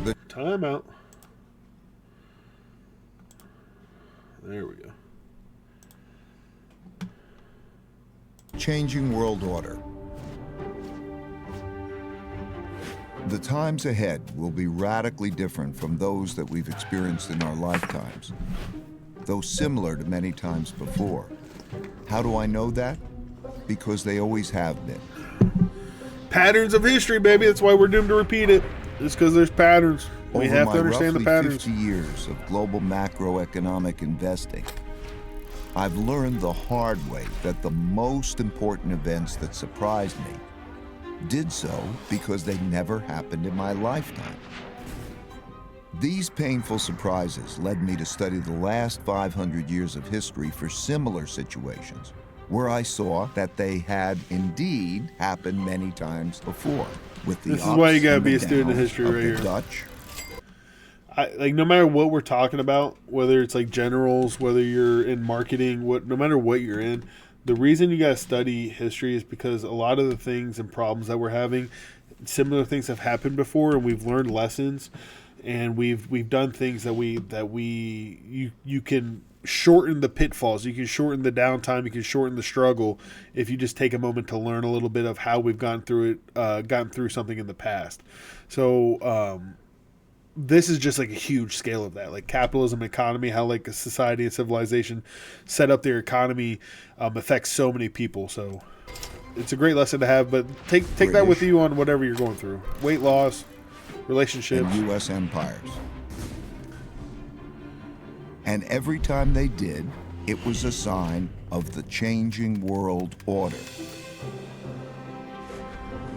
the Timeout. There we go. changing world order. The times ahead will be radically different from those that we've experienced in our lifetimes, though similar to many times before. How do I know that? Because they always have been. Patterns of history, baby. That's why we're doomed to repeat it. It's because there's patterns. We Over have my to understand the roughly patterns. 50 years of global macroeconomic investing, I've learned the hard way that the most important events that surprised me did so because they never happened in my lifetime. These painful surprises led me to study the last 500 years of history for similar situations, where I saw that they had indeed happened many times before. With the This is why you ups gotta and be the a student of downs history of right the here. Dutch, Like no matter what we're talking about, whether it's like generals, whether you're in marketing, no matter what you're in, the reason you gotta study history is because a lot of the things and problems that we're having, similar things have happened before, and we've learned lessons, and we've done things that you can shorten the pitfalls, you can shorten the downtime, you can shorten the struggle if you just take a moment to learn a little bit of how we've gotten through something in the past. So this is just like a huge scale of that, like capitalism, economy, how like a society and civilization set up their economy affects so many people. So it's a great lesson to have, but take that with you on whatever you're going through. Weight loss, relationships. and U.S. empires. And every time they did, it was a sign of the changing world order.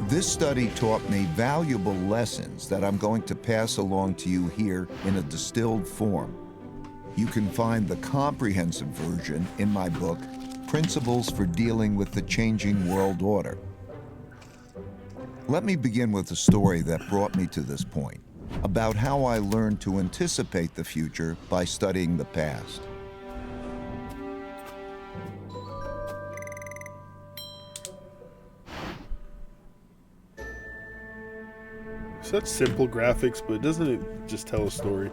This study taught me valuable lessons that I'm going to pass along to you here in a distilled form. You can find the comprehensive version in my book, Principles for Dealing with the Changing World Order. Let me begin with a story that brought me to this point, about how I learned to anticipate the future by studying the past. Such simple graphics, but doesn't it just tell a story?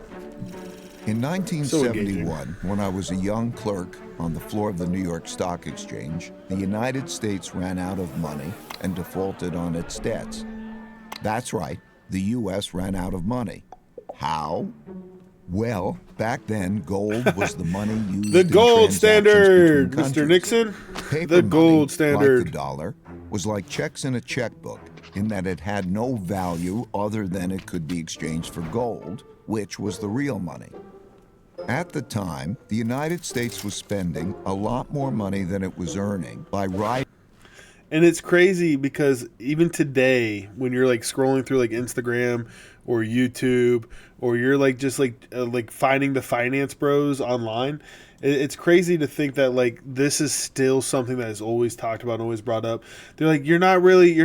In So 1971, when I was a young clerk on the floor of the New York Stock Exchange, the United States ran out of money and defaulted on its debts. That's right, the U.S. ran out of money. How? Well, back then, gold was the money used The in gold transactions standard, between Mr. countries. Nixon. Paper The gold money, standard. like the dollar, was like checks in a checkbook in that it had no value other than it could be exchanged for gold, which was the real money. At the time, the United States was spending a lot more money than it was earning by writing. And it's crazy because even today, when you're like scrolling through like Instagram or YouTube, or you're like just like finding the finance bros online, it's crazy to think that like this is still something that is always talked about and always brought up. They're like, you're not really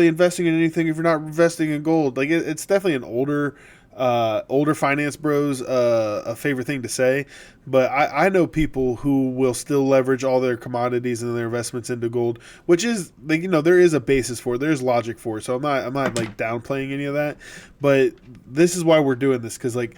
investing in anything if you're not investing in gold. Like it's definitely an older finance bros a favorite thing to say, but I know people who will still leverage all their commodities and their investments into gold, which is like, there is a basis for it, there's logic for it, so I'm not like downplaying any of that, but this is why we're doing this, because like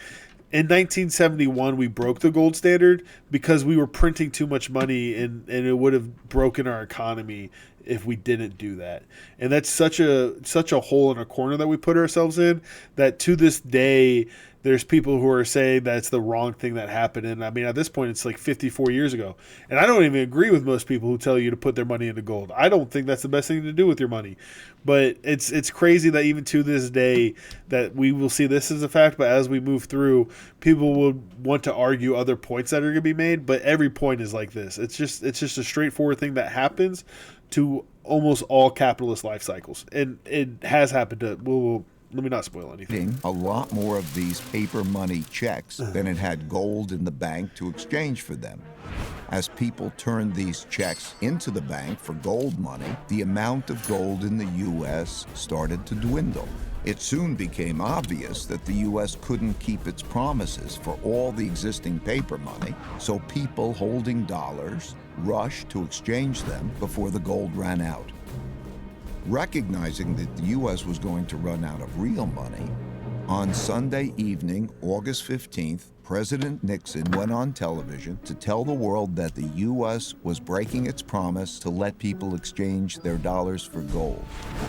in 1971 we broke the gold standard because we were printing too much money, and it would have broken our economy if we didn't do that. And that's such a hole in a corner that we put ourselves in, that to this day there's people who are saying that's the wrong thing that happened. And I mean, at this point, it's like 54 years ago. And I don't even agree with most people who tell you to put their money into gold. I don't think that's the best thing to do with your money. But it's crazy that even to this day that we will see this as a fact. But as we move through, people will want to argue other points that are going to be made. But every point is like this. It's just a straightforward thing that happens to almost all capitalist life cycles. And it has happened to, let me not spoil anything. A lot more of these paper money checks than it had gold in the bank to exchange for them. As people turned these checks into the bank for gold money, the amount of gold in the U.S. started to dwindle. It soon became obvious that the U.S. couldn't keep its promises for all the existing paper money, so people holding dollars rushed to exchange them before the gold ran out. Recognizing that the U.S. was going to run out of real money, On Sunday evening, August 15th, President Nixon went on television to tell the world that the U.S. was breaking its promise to let people exchange their dollars for gold.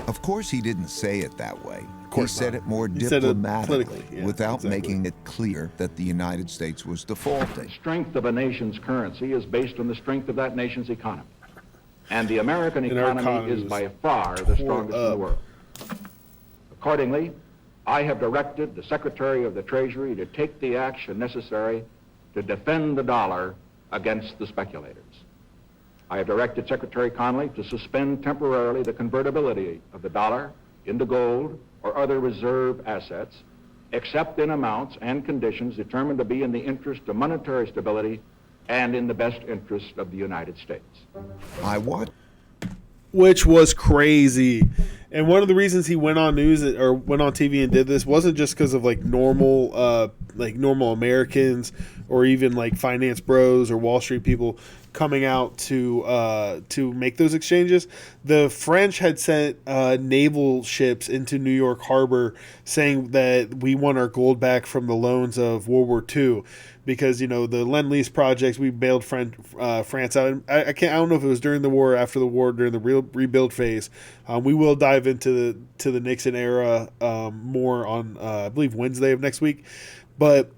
Of course, he didn't say it that way. He said it more diplomatically, without making it clear that the United States was defaulting. The strength of a nation's currency is based on the strength of that nation's economy. And the American economy is by far the strongest in the world. Accordingly, I have directed the Secretary of the Treasury to take the action necessary to defend the dollar against the speculators. I have directed Secretary Connally to suspend temporarily the convertibility of the dollar into gold or other reserve assets, except in amounts and conditions determined to be in the interest of monetary stability and in the best interest of the United States. Which was crazy. And one of the reasons he went on news or went on TV and did this wasn't just because of like normal Americans or even like finance bros or Wall Street people coming out to make those exchanges. The French had sent naval ships into New York Harbor saying that we want our gold back from the loans of World War II. Because, you know, the Lend-Lease projects, we bailed France out. And I don't know if it was during the war or after the war, during the rebuild phase. We will dive into the Nixon era more on, I believe, Wednesday of next week. But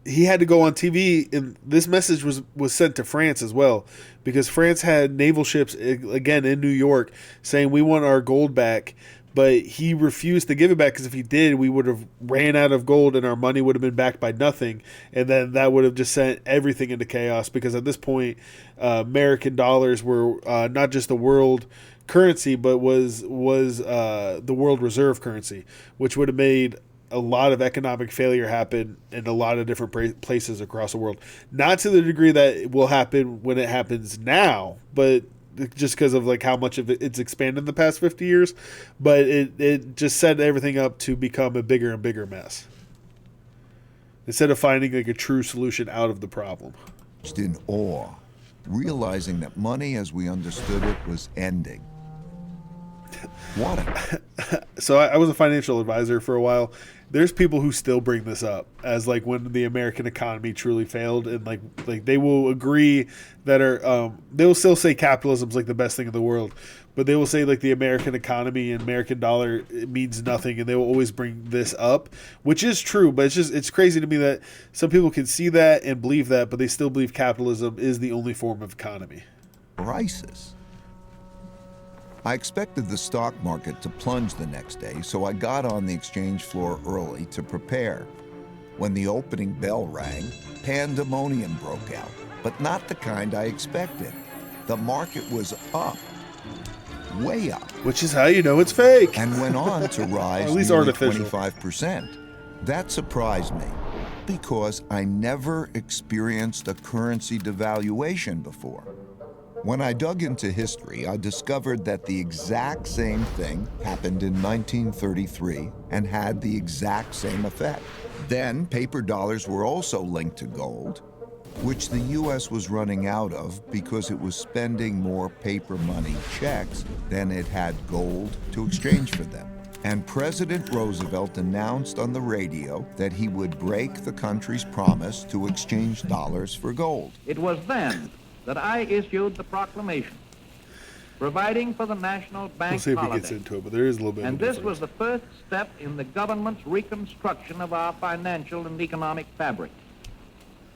he had to go on TV, and this message was sent to France as well. Because France had naval ships, again, in New York, saying we want our gold back. But he refused to give it back because if he did, we would have ran out of gold and our money would have been backed by nothing. And then that would have just sent everything into chaos because at this point, American dollars were not just the world currency, but was the world reserve currency, which would have made a lot of economic failure happen in a lot of different places across the world. Not to the degree that it will happen when it happens now, but just because of like how much of it's expanded in the past 50 years, but it just set everything up to become a bigger and bigger mess instead of finding like a true solution out of the problem. Just in awe, realizing that money as we understood it was ending. So I was a financial advisor for a while. There's people who still bring this up as like when the American economy truly failed, and like they will agree that they will still say capitalism's like the best thing in the world, but they will say like the American economy and American dollar it means nothing, and they will always bring this up, which is true. But it's crazy to me that some people can see that and believe that, but they still believe capitalism is the only form of economy. Crisis. I expected the stock market to plunge the next day, so I got on the exchange floor early to prepare. When the opening bell rang, pandemonium broke out, but not the kind I expected. The market was up, way up. Which is how you know it's fake. And went on to rise at least nearly artificial. 25%. That surprised me because I never experienced a currency devaluation before. When I dug into history, I discovered that the exact same thing happened in 1933 and had the exact same effect. Then, paper dollars were also linked to gold, which the U.S. was running out of because it was spending more paper money checks than it had gold to exchange for them. And President Roosevelt announced on the radio that he would break the country's promise to exchange dollars for gold. It was then that I issued the proclamation providing for the national bank We'll see if holiday. he gets into it, but there is a little bit And of a this difference. was the first step in the government's reconstruction of our financial and economic fabric.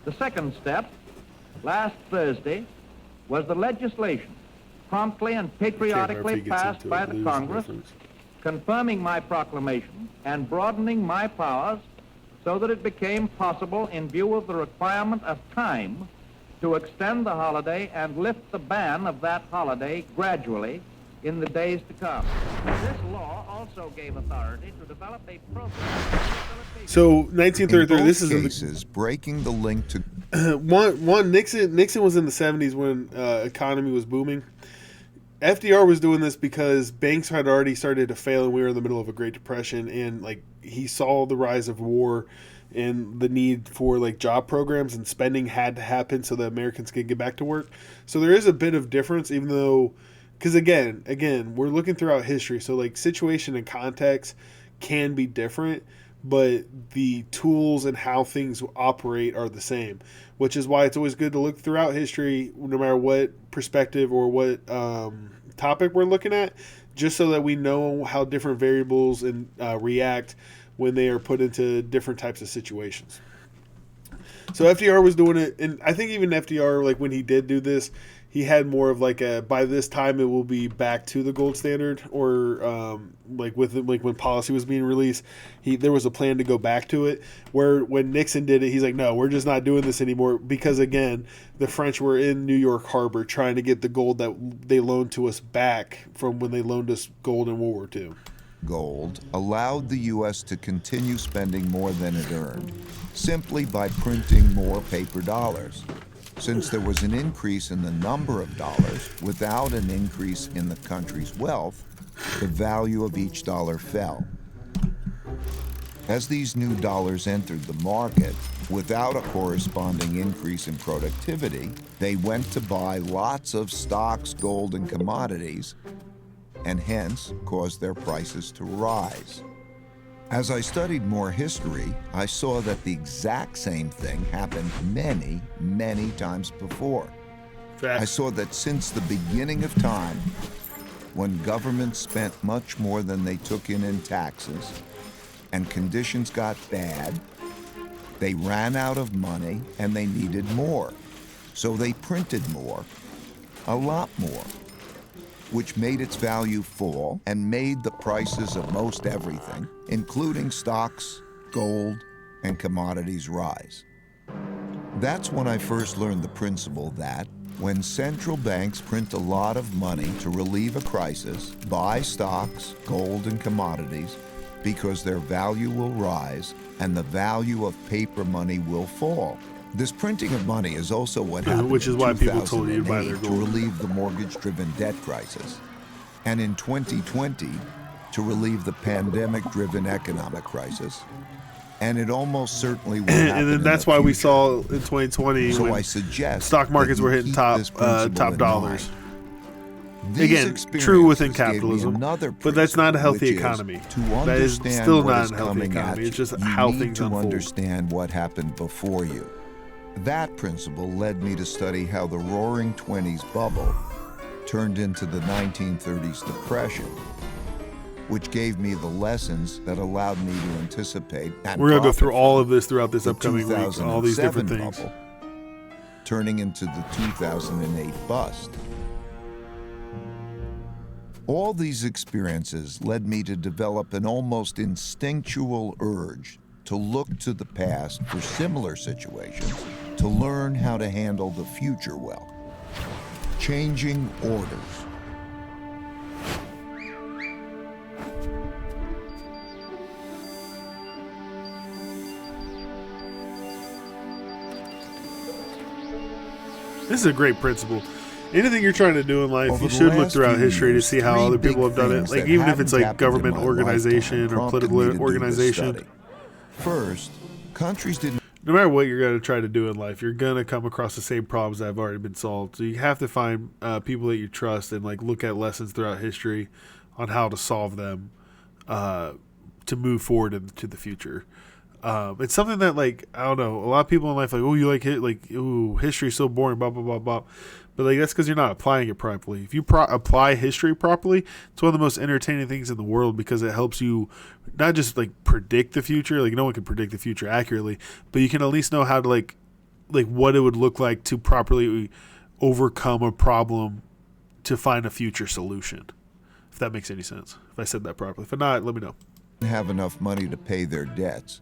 The second step, last Thursday, was the legislation promptly and patriotically passed by the Congress, confirming my proclamation and broadening my powers so that it became possible, in view of the requirement of time, to extend the holiday and lift the ban of that holiday gradually in the days to come. This law also gave authority to develop a program. So 1933. This is cases breaking the link to one. Nixon was in the 70s when economy was booming. FDR was doing this because banks had already started to fail, and we were in the middle of a Great Depression, and like he saw the rise of war and the need for like job programs and spending had to happen so that Americans could get back to work. So there is a bit of difference, even though, because again, we're looking throughout history. So like situation and context can be different, but the tools and how things operate are the same, which is why it's always good to look throughout history, no matter what perspective or what topic we're looking at, just so that we know how different variables and react when they are put into different types of situations. So FDR was doing it, and I think even FDR, like when he did do this, he had more of like a, by this time it will be back to the gold standard, or like when policy was being released, there was a plan to go back to it. Where when Nixon did it, he's like, no, we're just not doing this anymore, because again, the French were in New York Harbor trying to get the gold that they loaned to us back from when they loaned us gold in World War II. Gold allowed the U.S. to continue spending more than it earned, simply by printing more paper dollars. Since there was an increase in the number of dollars without an increase in the country's wealth, the value of each dollar fell. As these new dollars entered the market, without a corresponding increase in productivity, they went to buy lots of stocks, gold, and commodities, and hence caused their prices to rise. As I studied more history, I saw that the exact same thing happened many, many times before. I saw that since the beginning of time, when governments spent much more than they took in taxes, and conditions got bad, they ran out of money and they needed more. So they printed more, a lot more, which made its value fall and made the prices of most everything, including stocks, gold, and commodities, rise. That's when I first learned the principle that when central banks print a lot of money to relieve a crisis, buy stocks, gold, and commodities, because their value will rise and the value of paper money will fall. This printing of money is also what happened which is in why people told you to buy 2008 their to gold. relieve the mortgage-driven debt crisis, and in 2020 to relieve the pandemic-driven economic crisis, and it almost certainly will happen. And then that's in the why we future. saw in 2020 So when I suggest stock markets that you were hitting keep top this principle in dollars. mind. These Again, true within experiences gave me capitalism, another but that's not a principle, healthy which is economy. to That is understand still what not is a healthy coming at economy. It's just you how need things to unfold. understand what happened before you. That principle led me to study how the Roaring '20s bubble turned into the 1930s depression, which gave me the lessons that allowed me to anticipate and We're going to go through profit all of this throughout this the upcoming week, all these 2007 different things. bubble, turning into the 2008 bust. All these experiences led me to develop an almost instinctual urge to look to the past for similar situations, to learn how to handle the future well. Changing orders. This is a great principle. Anything you're trying to do in life, Over you the should look last throughout few history to years, see how three other people big have done it. things Like that even if it's hadn't like happened in government my organization lifetime or prompted me political to do this organization. study. First, countries didn't No matter what you're going to try to do in life, you're going to come across the same problems that have already been solved. So you have to find people that you trust and like look at lessons throughout history on how to solve them to move forward into the future. It's something that, like, I don't know, a lot of people in life like, oh, you like it, like, ooh, history's so boring, blah blah blah blah. But like that's because you're not applying it properly. If you apply history properly, it's one of the most entertaining things in the world because it helps you not just like predict the future. Like no one can predict the future accurately, but you can at least know how to like what it would look like to properly overcome a problem to find a future solution. If that makes any sense. If I said that properly. If not, let me know. have enough money to pay their debts,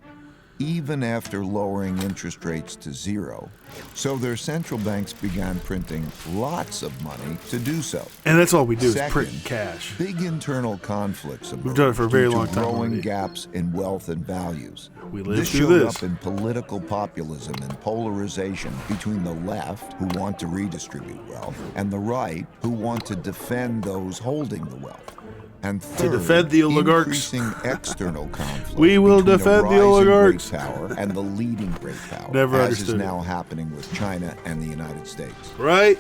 even after lowering interest rates to zero. So their central banks began printing lots of money to do so. And that's all we do Second, is print cash. Big internal conflicts emerged We've done it for a very due to long time growing already. gaps in wealth and values. We live This through showed this. up in political populism and polarization between the left, who want to redistribute wealth, and the right, who want to defend those holding the wealth. And third, defend the oligarchs. increasing external conflict We will between defend a the rising oligarchs. great power and the leading great power, Never as understood is it. now happening with China and the United States. Right?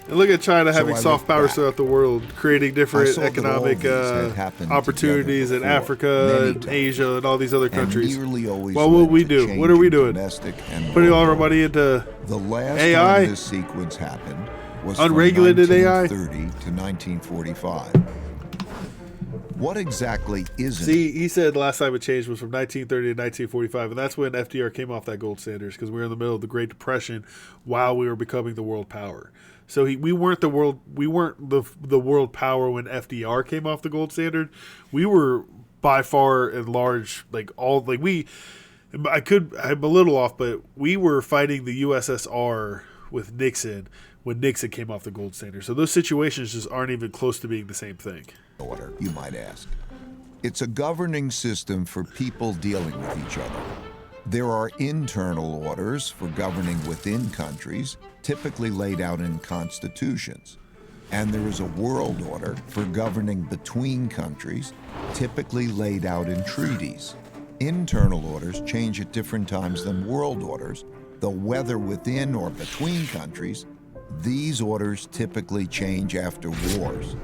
And look at China So having I soft looked powers back. throughout the world, creating I different saw that all economic these had happened opportunities in together before, Africa many and times, Asia and all these other and countries. nearly always Well, what led we to do? What are we changing doing? domestic and Putting all world of our order. money into The last AI? time this sequence happened was Unregulated from AI? 1930 to 1945. What exactly isn't See, he said the last time it changed was from 1930 to 1945, and that's when FDR came off that gold standard because we were in the middle of the Great Depression while we were becoming the world power. So we weren't the world power when FDR came off the gold standard. We were by far and large I'm a little off, but we were fighting the USSR with Nixon when Nixon came off the gold standard. So those situations just aren't even close to being the same thing. order, you might ask? It's a governing system for people dealing with each other. There are internal orders for governing within countries, typically laid out in constitutions. And there is a world order for governing between countries, typically laid out in treaties. Internal orders change at different times than world orders, though whether within or between countries, these orders typically change after wars.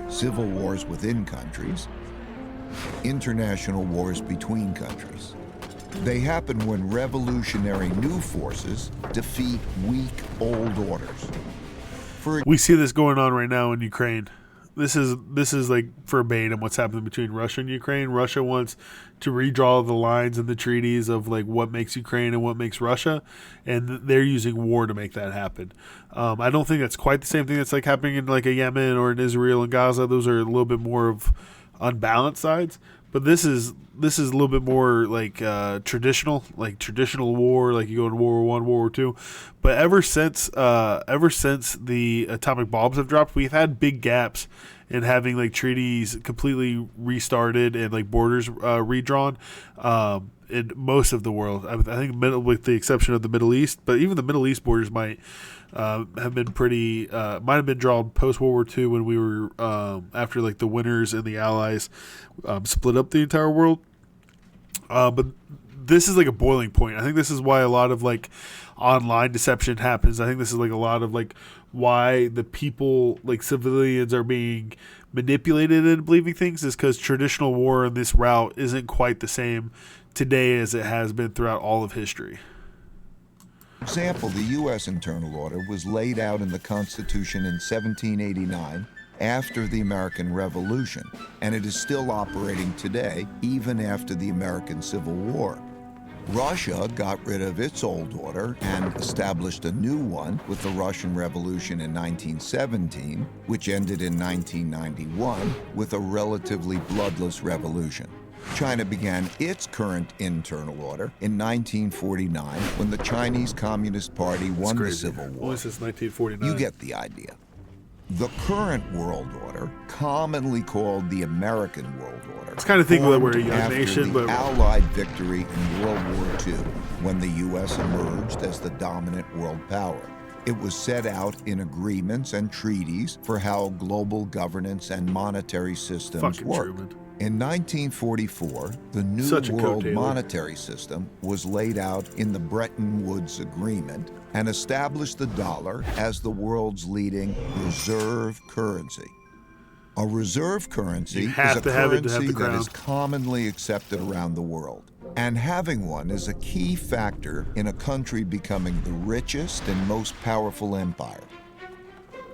Civil wars within countries, international wars between countries. They happen when revolutionary new forces defeat weak old orders. We see this going on right now in Ukraine. This is like verbatim what's happening between Russia and Ukraine. Russia wants to redraw the lines and the treaties of like what makes Ukraine and what makes Russia, and they're using war to make that happen. I don't think that's quite the same thing that's like happening in like a Yemen or in Israel and Gaza. Those are a little bit more of unbalanced sides. But this is a little bit more like traditional war, like you go to World War I, World War II. But ever since the atomic bombs have dropped, we've had big gaps in having like treaties completely restarted and like borders redrawn in most of the world. I think with the exception of the Middle East, but even the Middle East borders might have been might have been drawn post World War II when we were after like the winners and the Allies split up the entire world. But this is like a boiling point. I think this is why a lot of like online deception happens. I think this is like a lot of like why the people, like civilians, are being manipulated into believing things is because traditional war in this route isn't quite the same today as it has been throughout all of history. For example, the U.S. internal order was laid out in the Constitution in 1789 after the American Revolution, and it is still operating today, even after the American Civil War. Russia got rid of its old order and established a new one with the Russian Revolution in 1917, which ended in 1991 with a relatively bloodless revolution. China began its current internal order in 1949 when the Chinese Communist Party won the Civil War. Only since 1949. You get the idea. The current world order, commonly called the American World Order, It's kind of thinking that we're a formed young after nation, the but Allied victory in World War II, when the U.S. emerged as the dominant world power. It was set out in agreements and treaties for how global governance and monetary systems fucking worked. Truman. In 1944, the new Such a world coattail. monetary system was laid out in the Bretton Woods Agreement and established the dollar as the world's leading reserve currency. A reserve currency You is have a to have it to have currency the that crown. is commonly accepted around the world. And having one is a key factor in a country becoming the richest and most powerful empire.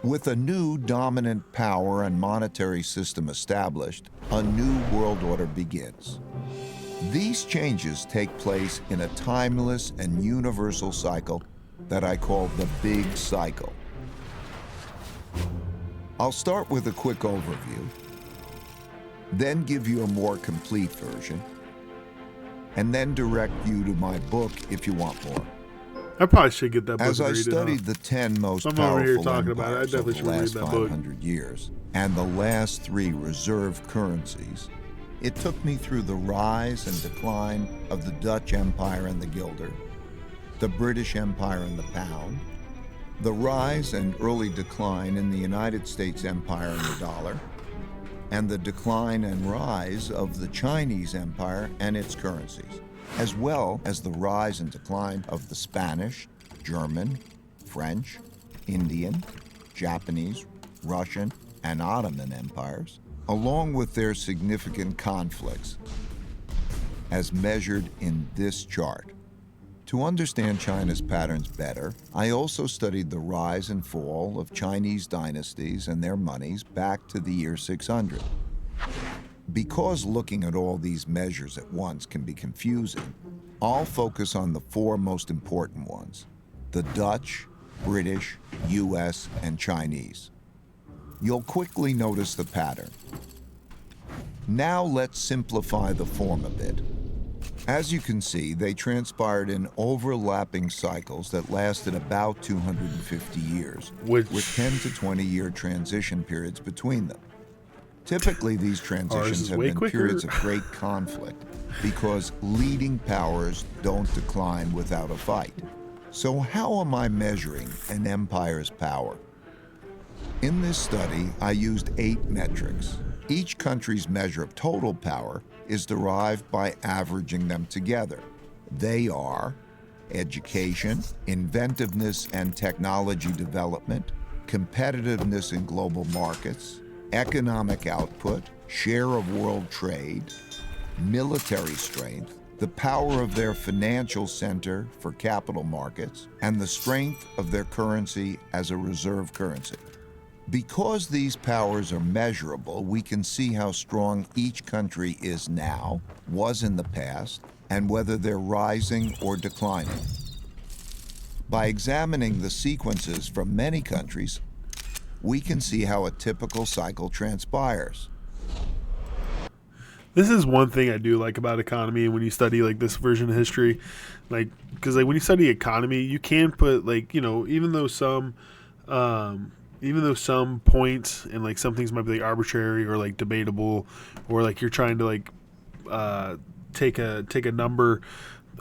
With a new dominant power and monetary system established, a new world order begins. These changes take place in a timeless and universal cycle that I call the Big Cycle. I'll start with a quick overview, then give you a more complete version, and then direct you to my book if you want more. I probably should get that book. As I and read it, studied huh? the 10 most I'm over here powerful talking about it. I empires of definitely the should read last that book. 500 years and the last 3 reserve currencies, it took me through the rise and decline of the Dutch Empire and the guilder, the British Empire and the pound, the rise and early decline in the United States Empire and the dollar, and the decline and rise of the Chinese Empire and its currencies, as well as the rise and decline of the Spanish, German, French, Indian, Japanese, Russian, and Ottoman empires, along with their significant conflicts, as measured in this chart. To understand China's patterns better, I also studied the rise and fall of Chinese dynasties and their monies back to the year 600. Because looking at all these measures at once can be confusing, I'll focus on the four most important ones: the Dutch, British, US, and Chinese. You'll quickly notice the pattern. Now let's simplify the form a bit. As you can see, they transpired in overlapping cycles that lasted about 250 years, with 10 to 20-year transition periods between them. Typically, these transitions have been periods of great conflict because leading powers don't decline without a fight. So how am I measuring an empire's power? In this study, I used 8 metrics. Each country's measure of total power is derived by averaging them together. They are education, inventiveness and technology development, competitiveness in global markets, economic output, share of world trade, military strength, the power of their financial center for capital markets, and the strength of their currency as a reserve currency. Because these powers are measurable, we can see how strong each country is now, was in the past, and whether they're rising or declining. By examining the sequences from many countries, we can see how a typical cycle transpires. This is one thing I do like about economy when you study like this version of history, like because like when you study economy, you can put like, you know, even though some points and like some things might be like arbitrary or like debatable, or like you're trying to like take a number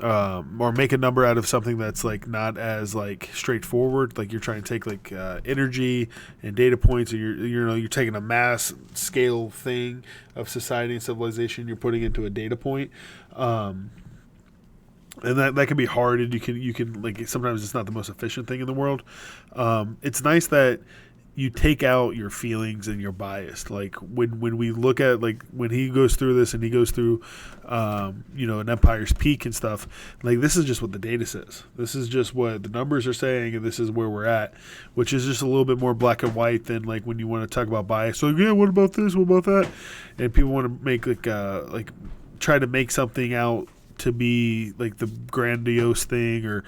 or make a number out of something that's like not as like straightforward. Like you're trying to take like energy and data points, and you're taking a mass scale thing of society and civilization, you're putting into a data point. And that can be hard, and you can like sometimes it's not the most efficient thing in the world. It's nice that you take out your feelings and your bias. Like when we look at like when he goes through this and he goes through an empire's peak and stuff, like this is just what the data says. This is just what the numbers are saying, and this is where we're at, which is just a little bit more black and white than like when you want to talk about bias. So yeah, what about this? What about that? And people want to make like try to make something out to be like the grandiose thing, or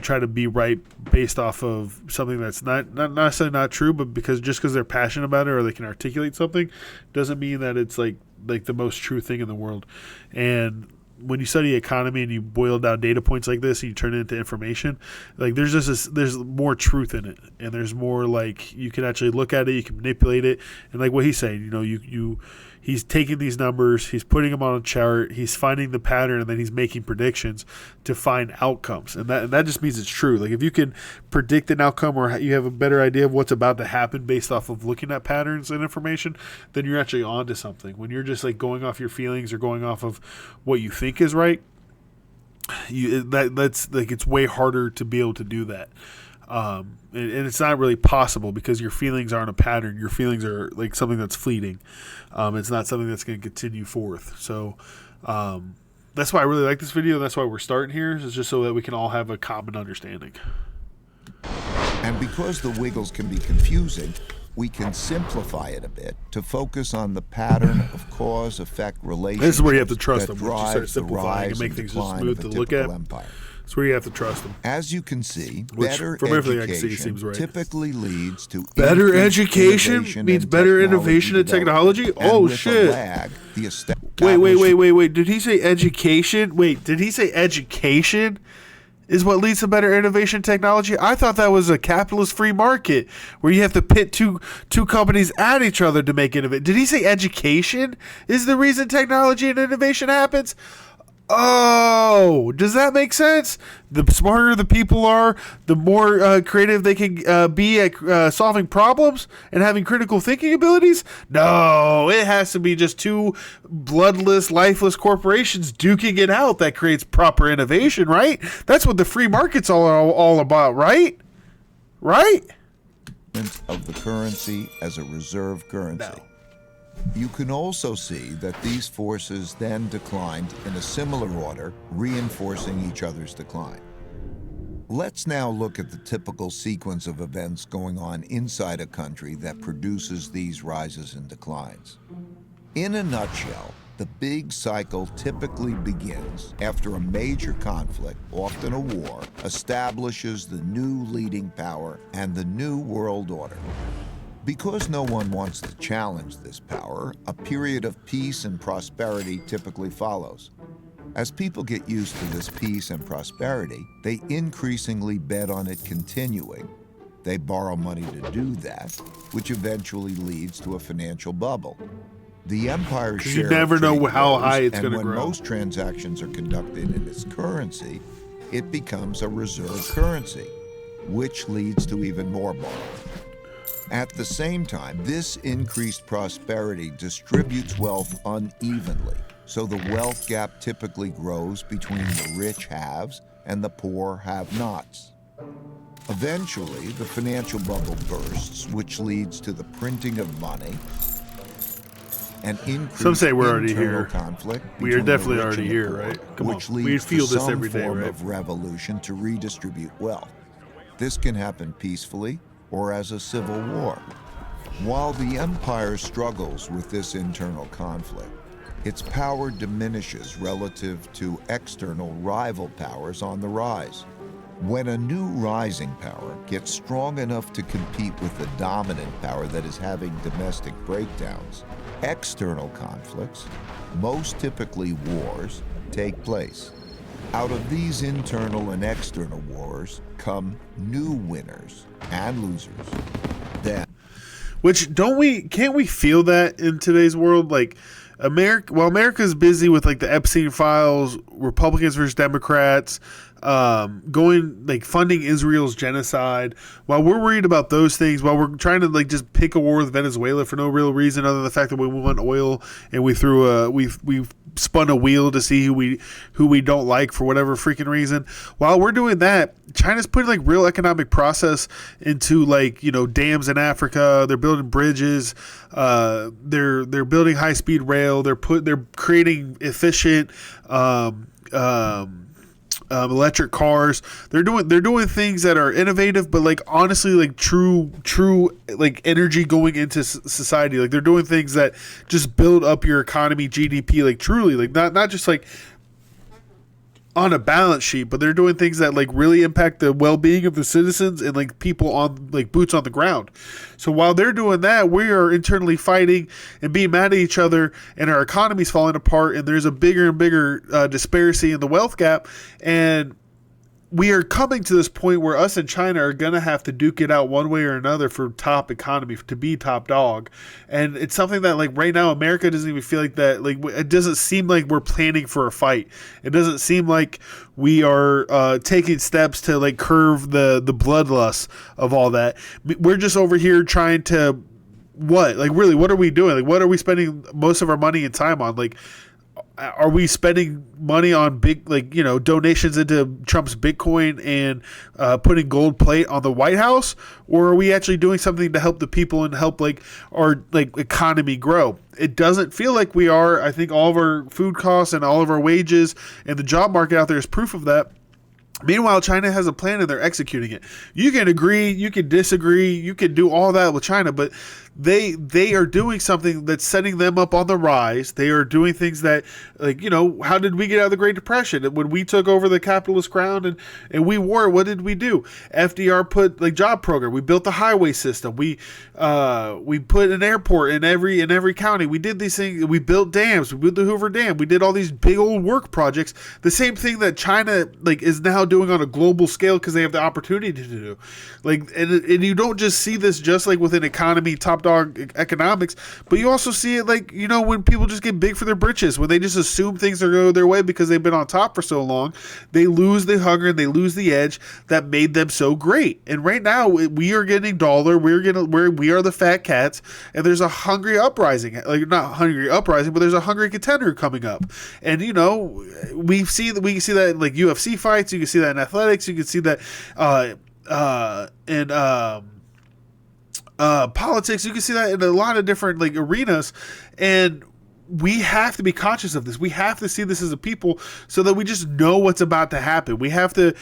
try to be right based off of something that's not necessarily not true, but because they're passionate about it or they can articulate something doesn't mean that it's like the most true thing in the world. And when you study economy and you boil down data points like this and you turn it into information, like there's more truth in it, and there's more like you can actually look at it, you can manipulate it, and like what he's saying, he's taking these numbers, he's putting them on a chart, he's finding the pattern, and then he's making predictions to find outcomes. And that just means it's true. Like if you can predict an outcome, or you have a better idea of what's about to happen based off of looking at patterns and information, then you're actually onto something. When you're just like going off your feelings or going off of what you think is right, that's like it's way harder to be able to do that. And it's not really possible because your feelings aren't a pattern. Your feelings are like something that's fleeting. It's not something that's going to continue forth. So that's why I really like this video. That's why we're starting here. It's just so that we can all have a common understanding. And because the wiggles can be confusing, we can simplify it a bit to focus on the pattern of cause-effect relationships. This is where you have to trust them. Once you start simplifying and make things just smooth to look at. Empire. That's where you have to trust them. As you can see, Which, better from everything I can see, education seems right. typically leads to better education means better innovation and technology. Oh shit! Wait. Did he say education? Wait, did he say education is what leads to better innovation and technology? I thought that was a capitalist free market where you have to pit two companies at each other to make innovation. Did he say education is the reason technology and innovation happens? Oh, does that make sense? The smarter the people are, the more creative they can be at solving problems and having critical thinking abilities? No, it has to be just two bloodless, lifeless corporations duking it out that creates proper innovation, right? That's what the free market's all about, right? Right? replacement of the currency as a reserve currency. No. You can also see that these forces then declined in a similar order, reinforcing each other's decline. Let's now look at the typical sequence of events going on inside a country that produces these rises and declines. In a nutshell, the big cycle typically begins after a major conflict, often a war, establishes the new leading power and the new world order. Because no one wants to challenge this power, a period of peace and prosperity typically follows. As people get used to this peace and prosperity, they increasingly bet on it continuing. They borrow money to do that, which eventually leads to a financial bubble. The empire's share you never of know trade how grows, high it's going to and grow. when most transactions are conducted in its currency, it becomes a reserve currency, which leads to even more borrowing. At the same time, this increased prosperity distributes wealth unevenly, so the wealth gap typically grows between the rich haves and the poor have-nots. Eventually, the financial bubble bursts, which leads to the printing of money and increased Some say we're already internal here. conflict We are between the definitely rich already and the here, poor, right? Come which on. leads We feel to this some every day, form right? of revolution to redistribute wealth. This can happen peacefully or as a civil war. While the empire struggles with this internal conflict, its power diminishes relative to external rival powers on the rise. When a new rising power gets strong enough to compete with the dominant power that is having domestic breakdowns, external conflicts, most typically wars, take place. Out of these internal and external wars come new winners and losers. Then, Which can't we feel that in today's world? Like America's busy with like the Epstein files, Republicans versus Democrats, going like funding Israel's genocide, while we're worried about those things, while we're trying to like just pick a war with Venezuela for no real reason other than the fact that we want oil and we've spun a wheel to see who we don't like for whatever freaking reason. While we're doing that, China's putting like real economic process into like, you know, dams in Africa. They're building bridges. They're building high speed rail. They're creating efficient electric cars. They're doing things that are innovative, but like honestly, like true like energy going into society. Like they're doing things that just build up your economy, GDP, like truly, like not just like on a balance sheet, but they're doing things that like really impact the well-being of the citizens and like people on like boots on the ground. So while they're doing that, we are internally fighting and being mad at each other, and our economy's falling apart, and there's a bigger and bigger disparity in the wealth gap. And we are coming to this point where us and China are going to have to duke it out one way or another for top economy, to be top dog. And it's something that like right now, America doesn't even feel like that. Like it doesn't seem like we're planning for a fight. It doesn't seem like we are taking steps to like curb the bloodlust of all that. We're just over here trying to what are we doing? Like what are we spending most of our money and time on? Like, are we spending money on big, like, you know, donations into Trump's Bitcoin and putting gold plate on the White House? Or are we actually doing something to help the people and help like our like economy grow? It doesn't feel like we are. I think all of our food costs and all of our wages and the job market out there is proof of that. Meanwhile, China has a plan and they're executing it. You can agree, you can disagree, you can do all that with China, but they are doing something that's setting them up on the rise. They are doing things that, like, you know, how did we get out of the Great Depression? When we took over the capitalist crown and we wore, what did we do? FDR put like job program. We built the highway system. We put an airport in every county. We did these things. We built dams. We built the Hoover Dam. We did all these big old work projects. The same thing that China like is now doing on a global scale because they have the opportunity to do. Like, and you don't just see this just like within economy, top dog economics, but you also see it like, you know, when people just get big for their britches, when they just assume things are going their way because they've been on top for so long, they lose the hunger and they lose the edge that made them so great. And right now we are getting dollar, we are the fat cats, and there's a hungry uprising, like not hungry uprising, but there's a hungry contender coming up. And you know, we can see that in like UFC fights, you can see that in athletics, you can see that politics. You can see that in a lot of different like arenas, and we have to be conscious of this. We have to see this as a people so that we just know what's about to happen. We have to,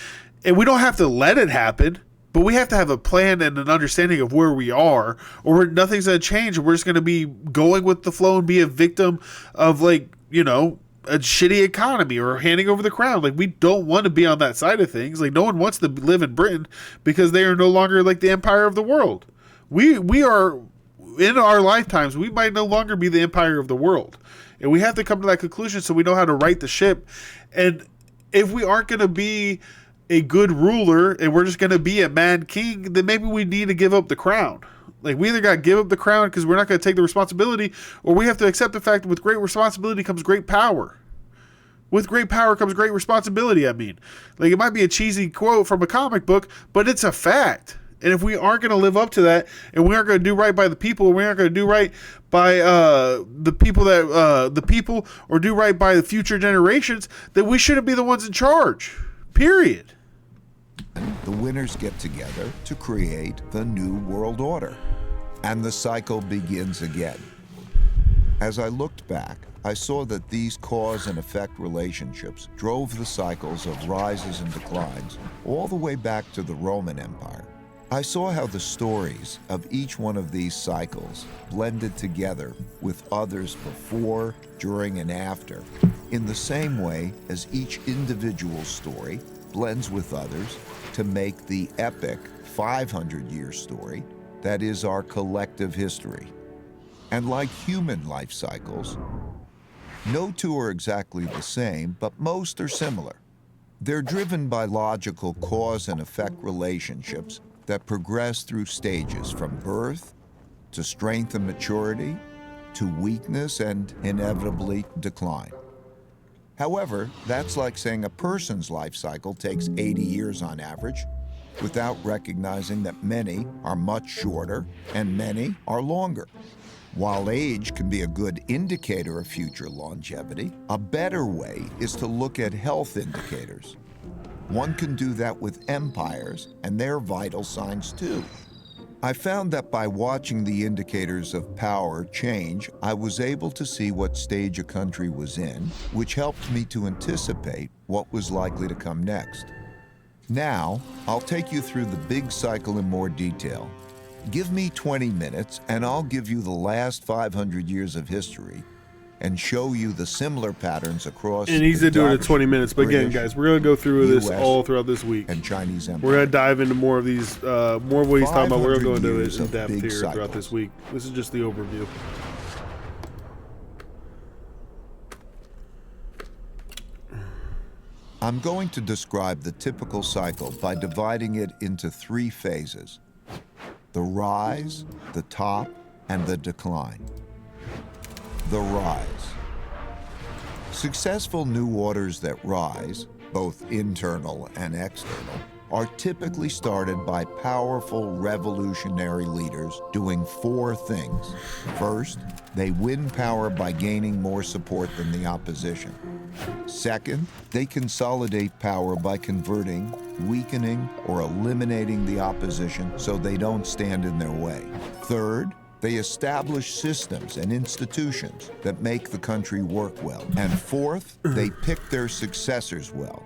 and we don't have to let it happen, but we have to have a plan and an understanding of where we are, or nothing's going to change. We're just going to be going with the flow and be a victim of, like, you know, a shitty economy or handing over the crown. Like, we don't want to be on that side of things. Like, no one wants to live in Britain because they are no longer like the empire of the world. We are, in our lifetimes, we might no longer be the empire of the world. And we have to come to that conclusion so we know how to right the ship. And if we aren't going to be a good ruler and we're just going to be a mad king, then maybe we need to give up the crown. Like, we either got to give up the crown because we're not going to take the responsibility, or we have to accept the fact that with great responsibility comes great power. With great power comes great responsibility, I mean. Like, it might be a cheesy quote from a comic book, but it's a fact. And if we aren't going to live up to that, and we aren't going to do right by the people, and we aren't going to do right by the people, or do right by the future generations, then we shouldn't be the ones in charge. Period. The winners get together to create the new world order, and the cycle begins again. As I looked back, I saw that these cause and effect relationships drove the cycles of rises and declines all the way back to the Roman Empire. I saw how the stories of each one of these cycles blended together with others before, during, and after, in the same way as each individual story blends with others to make the epic 500-year story that is our collective history. And like human life cycles, no two are exactly the same, but most are similar. They're driven by logical cause and effect relationships that progress through stages from birth to strength and maturity to weakness and inevitably decline. However, that's like saying a person's life cycle takes 80 years on average, without recognizing that many are much shorter and many are longer. While age can be a good indicator of future longevity, a better way is to look at health indicators. One can do that with empires and their vital signs too. I found that by watching the indicators of power change, I was able to see what stage a country was in, which helped me to anticipate what was likely to come next. Now, I'll take you through the big cycle in more detail. Give me 20 minutes and I'll give you the last 500 years of history and show you the similar patterns across. And he's doing it 20 minutes. But British, again, guys, we're going to go through this US, all throughout this week. And Chinese Empire. We're going to dive into more of these, more of what he's talking about. We're going to go into it in depth here cycles. throughout this week. This is just the overview. I'm going to describe the typical cycle by dividing it into 3 phases: the rise, the top, and the decline. The rise. Successful new orders that rise, both internal and external, are typically started by powerful revolutionary leaders doing 4 things. First, they win power by gaining more support than the opposition. Second, they consolidate power by converting, weakening, or eliminating the opposition so they don't stand in their way. Third, they establish systems and institutions that make the country work well. And fourth, they pick their successors well.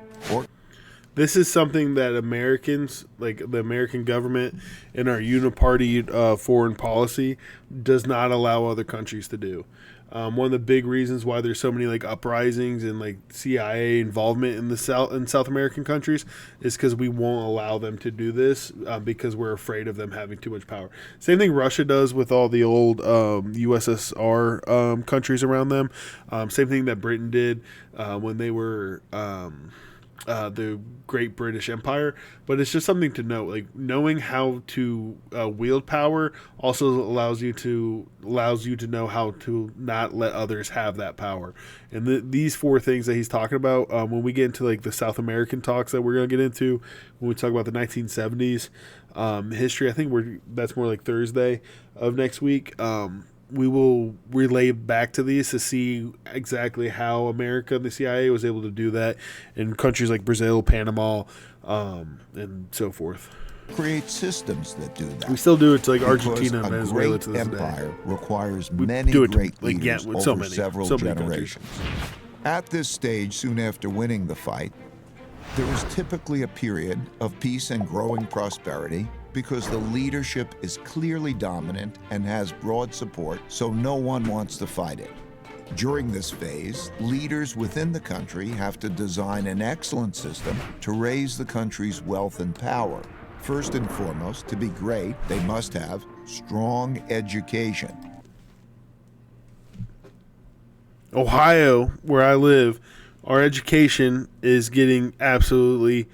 This is something that Americans, like the American government and our uniparty foreign policy, does not allow other countries to do. One of the big reasons why there's so many like uprisings and like CIA involvement in the South American countries is because we won't allow them to do this because we're afraid of them having too much power. Same thing Russia does with all the old USSR countries around them. Same thing that Britain did when they were the Great British Empire. But it's just something to note. Like, knowing how to wield power also allows you to know how to not let others have that power. And these 4 things that he's talking about, when we get into like the South American talks that we're going to get into, when we talk about the 1970s history, I think that's more like Thursday of next week. We will relay back to these to see exactly how America and the CIA was able to do that in countries like Brazil, Panama, and so forth. create systems that do that. We still do it to like Because Argentina and a Venezuela great to this empire day. requires We many do it to, great like, leaders with over so several many countries. generations. At this stage, soon after winning the fight, there is typically a period of peace and growing prosperity because the leadership is clearly dominant and has broad support, so no one wants to fight it. During this phase, leaders within the country have to design an excellent system to raise the country's wealth and power. First and foremost, to be great, they must have strong education. Ohio, where I live, our education is getting absolutely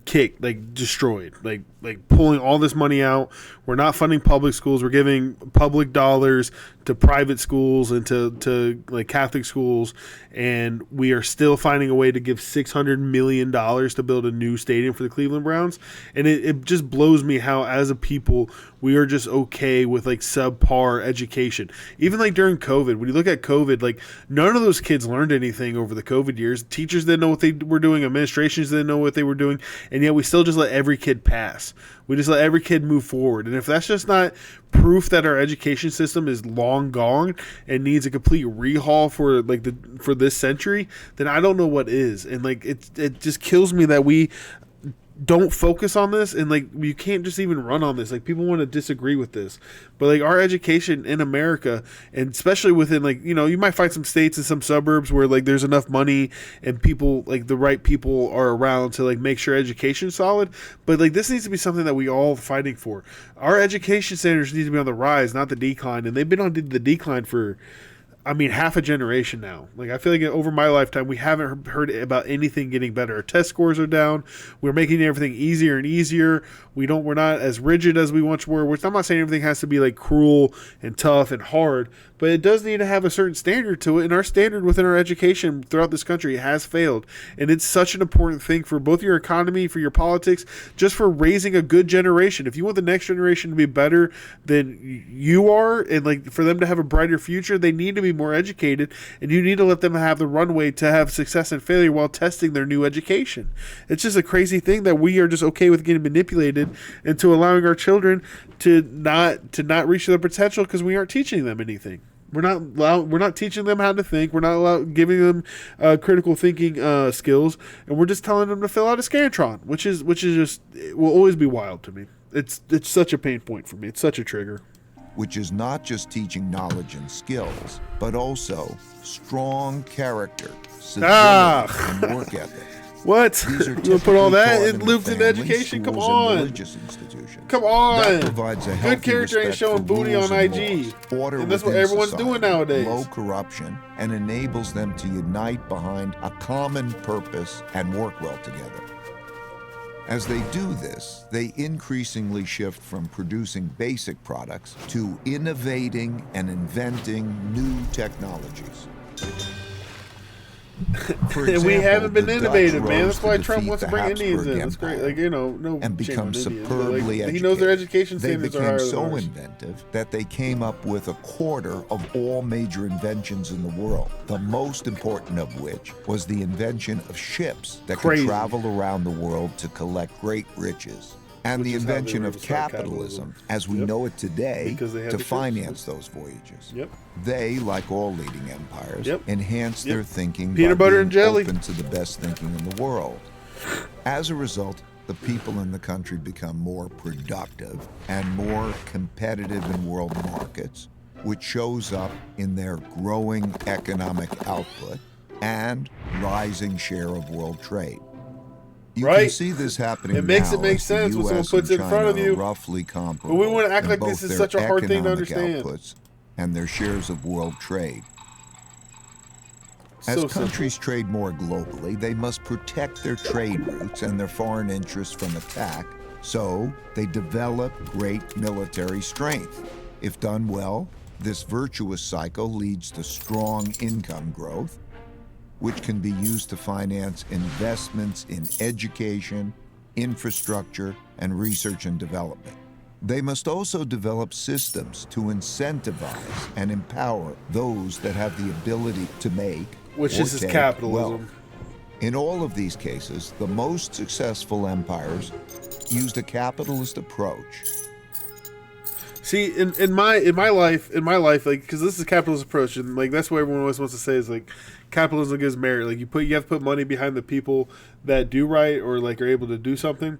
kicked, like destroyed, like pulling all this money out. We're not funding public schools. We're giving public dollars to private schools and to like Catholic schools, and we are still finding a way to give $600 million to build a new stadium for the Cleveland Browns. And it just blows me how, as a people, we are just okay with like subpar education. Even like during COVID, when you look at COVID, like none of those kids learned anything over the COVID years. Teachers didn't know what they were doing. Administrations didn't know what they were doing. And yet we still just let every kid pass. We just let every kid move forward. And if that's just not proof that our education system is long gone and needs a complete rehaul for for this century, then I don't know what is. And like it just kills me that we don't focus on this, and like you can't just even run on this. Like people want to disagree with this, but like our education in America, and especially within like, you know, you might find some states and some suburbs where like there's enough money and people, like the right people are around to like make sure education's solid, but like this needs to be something that we all fighting for. Our education standards need to be on the rise, not the decline, and they've been on the decline for, I mean, half a generation now. Like, I feel like over my lifetime, we haven't heard about anything getting better. Our test scores are down. We're making everything easier and easier. We're not as rigid as we once were, which I'm not saying everything has to be like cruel and tough and hard, but it does need to have a certain standard to it. And our standard within our education throughout this country has failed. And it's such an important thing for both your economy, for your politics, just for raising a good generation. If you want the next generation to be better than you are, and like for them to have a brighter future, they need to be more educated, and you need to let them have the runway to have success and failure while testing their new education. It's just a crazy thing that we are just okay with getting manipulated into allowing our children to not reach their potential because we aren't teaching them anything. We're not teaching them how to think. We're not giving them critical thinking skills, and we're just telling them to fill out a Scantron, which is just, it will always be wild to me. It's such a pain point for me. It's such a trigger. Which is not just teaching knowledge and skills, but also strong character, civility, and work ethic. What? These are You put all that in the looped in family, education? Come schools, on. and religious institutions. Come on. That provides a healthy Good character ain't respect showing for booty rules on and IG. laws, order And that's what within everyone's society, doing nowadays. low corruption, and enables them to unite behind a common purpose and work well together. As they do this, they increasingly shift from producing basic products to innovating and inventing new technologies. For And we example, haven't been the Dutch innovative, man. rose That's why to Trump defeat wants to the bring Indians in. Habsburg That's great. Empire Like, you know, no and shame on become Indians, but, superbly like, educated. he knows their education They standards are became higher so than ours. inventive that they came up with a quarter of all major inventions in the world, the most important of which was the invention of ships that Crazy. could travel around the world to collect great riches. And Which the is how they invention were of able to start capitalism, capitalism. as we Yep. know it today, Because they had to the ships. finance those voyages. Yep. They, like all leading empires, Yep. enhance Yep. their thinking Peanut by butter being and jelly. open to the best thinking in the world. As a result, the people in the country become more productive and more competitive in world markets, which shows up in their growing economic output and rising share of world trade. You can Right. see this happening It makes now it make as the sense when someone US puts and it in front of China you. are roughly comparable. But we wanna act in like both this is their such a hard thing to economic understand. outputs and their shares of world trade. As So countries trade more globally, they must protect their trade routes and their foreign interests from attack, so they develop great military strength. If done well, this virtuous cycle leads to strong income growth, which can be used to finance investments in education, infrastructure, and research and development. They must also develop systems to incentivize and empower those that have the ability to make Which or is take capitalism. wealth. In all of these cases, the most successful empires used a capitalist approach. See, in my life, like, because this is a capitalist approach, and like that's what everyone always wants to say is like, capitalism gives merit. Like you have to put money behind the people that do right or like are able to do something,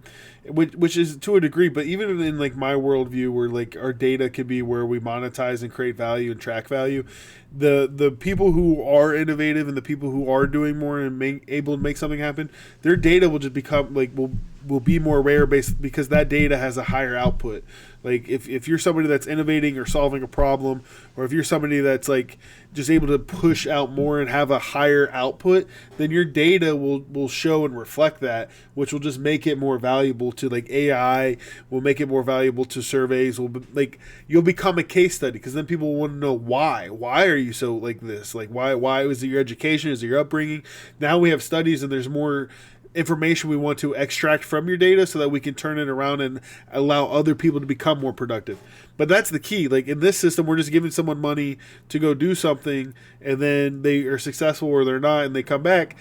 which is to a degree. But even in like my worldview, where like our data could be where we monetize and create value and track value, the people who are innovative and the people who are doing more and able to make something happen, their data will just become like will be more rare based because that data has a higher output. Like if you're somebody that's innovating or solving a problem, or if you're somebody that's like just able to push out more and have a higher output, then your data will show and reflect that, which will just make it more valuable to like AI, will make it more valuable to surveys, will like you'll become a case study because then people want to know why are you so like this, like why was it your education, is it your upbringing? Now we have studies and there's more information we want to extract from your data so that we can turn it around and allow other people to become more productive. But that's the key. Like in this system, we're just giving someone money to go do something and then they are successful or they're not and they come back.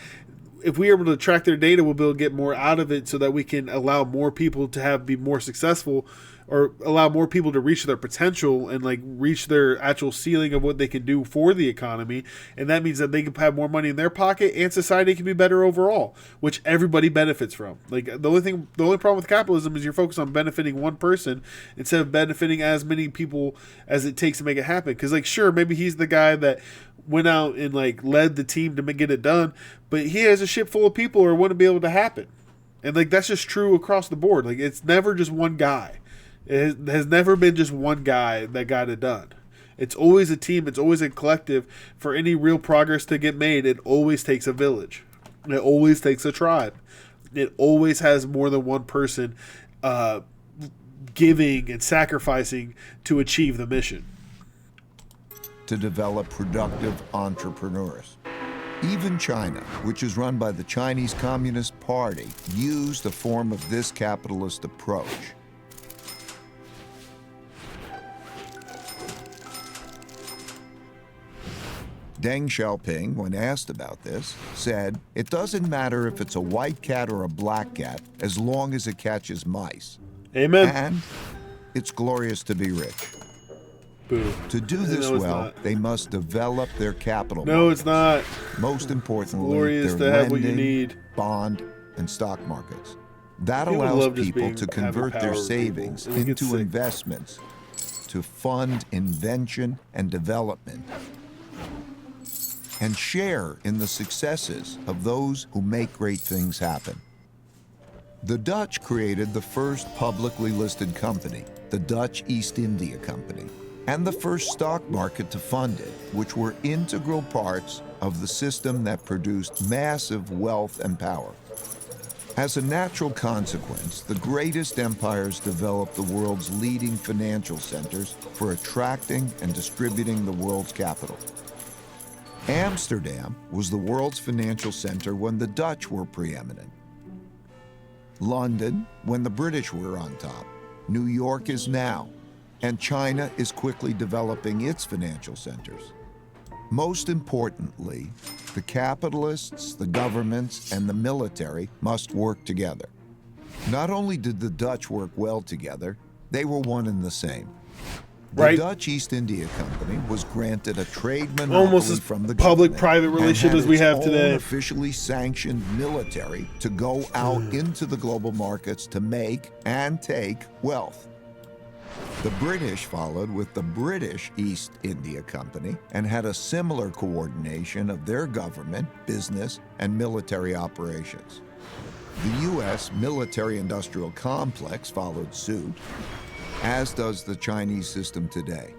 If we're able to track their data, we'll be able to get more out of it so that we can allow more people to be more successful, or allow more people to reach their potential and like reach their actual ceiling of what they can do for the economy. And that means that they can have more money in their pocket and society can be better overall, which everybody benefits from. Like the only problem with capitalism is you're focused on benefiting one person instead of benefiting as many people as it takes to make it happen. Because like, sure, maybe he's the guy that went out and like led the team to get it done, but he has a ship full of people or wouldn't be able to happen. And like, that's just true across the board. Like it's never just one guy. It has never been just one guy that got it done. It's always a team. It's always a collective. For any real progress to get made, it always takes a village. It always takes a tribe. It always has more than one person giving and sacrificing to achieve the mission. To develop productive entrepreneurs. Even China, which is run by the Chinese Communist Party, used a form of this capitalist approach. Deng Xiaoping, when asked about this, said, "It doesn't matter if it's a white cat or a black cat, as long as it catches mice." Amen. And it's glorious to be rich. Boo. To do this well, they must develop their capital. No, it's not. Most importantly, glorious their to have what you lending, need. bond, and stock markets. That People allows love just people being- to having convert power their over savings people. It gets into sick. investments to fund invention and development, and share in the successes of those who make great things happen. The Dutch created the first publicly listed company, the Dutch East India Company, and the first stock market to fund it, which were integral parts of the system that produced massive wealth and power. As a natural consequence, the greatest empires developed the world's leading financial centers for attracting and distributing the world's capital. Amsterdam was the world's financial center when the Dutch were preeminent. London, when the British were on top. New York is now, and China is quickly developing its financial centers. Most importantly, the capitalists, the governments, and the military must work together. Not only did the Dutch work well together, they were one and the same. The Right. Dutch East India Company was granted a trade monopoly Almost as from the public-private government relationship and as we had have its today. own officially sanctioned military to go out into the global markets to make and take wealth. The British followed with the British East India Company and had a similar coordination of their government, business, and military operations. The U.S. military-industrial complex followed suit, as does the Chinese system today.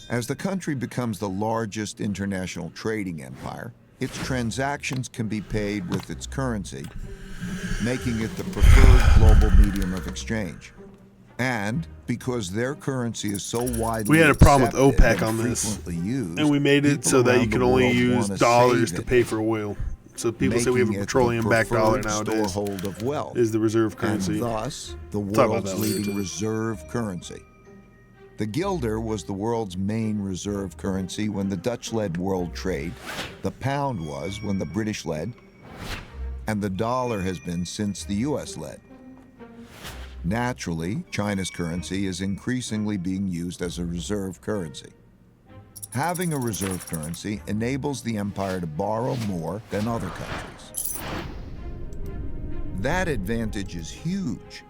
As the country becomes the largest international trading empire, its transactions can be paid with its currency, making it the preferred global medium of exchange. And because their currency is so widely We had a problem with accepted OPEC and on this, frequently used, and we made it people so that around you can the only world use wanna dollars save to it, pay for oil. So people say we have a making it the petroleum-backed dollar preferred nowadays. storehold of wealth, Is the reserve currency. and thus the Talk about world's that later, leading too. reserve currency. The guilder was the world's main reserve currency when the Dutch led world trade. The pound was when the British led. and the dollar has been since the US led. Naturally, China's currency is increasingly being used as a reserve currency. Having a reserve currency enables the empire to borrow more than other countries. That advantage is huge.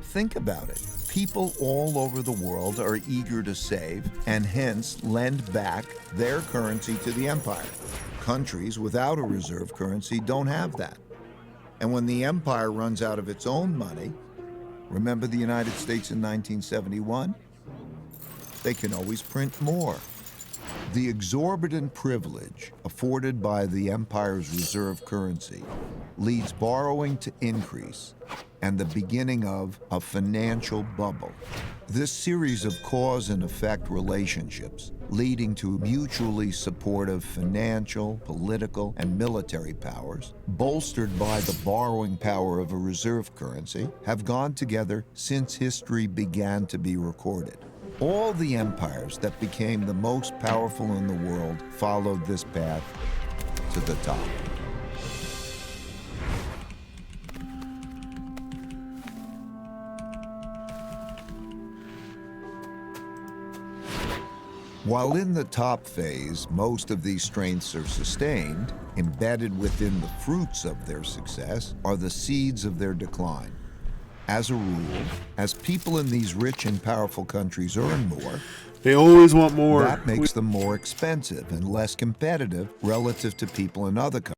Think about it. People all over the world are eager to save and hence lend back their currency to the empire. Countries without a reserve currency don't have that. And when the empire runs out of its own money, remember the United States in 1971? They can always print more. The exorbitant privilege afforded by the empire's reserve currency leads borrowing to increase and the beginning of a financial bubble. This series of cause and effect relationships leading to mutually supportive financial, political, and military powers, bolstered by the borrowing power of a reserve currency, have gone together since history began to be recorded. All the empires that became the most powerful in the world followed this path to the top. While in the top phase, most of these strengths are sustained, embedded within the fruits of their success are the seeds of their decline. As a rule, as people in these rich and powerful countries earn more, they always want more. That makes them more expensive and less competitive relative to people in other countries.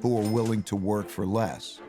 Who are willing to work for less.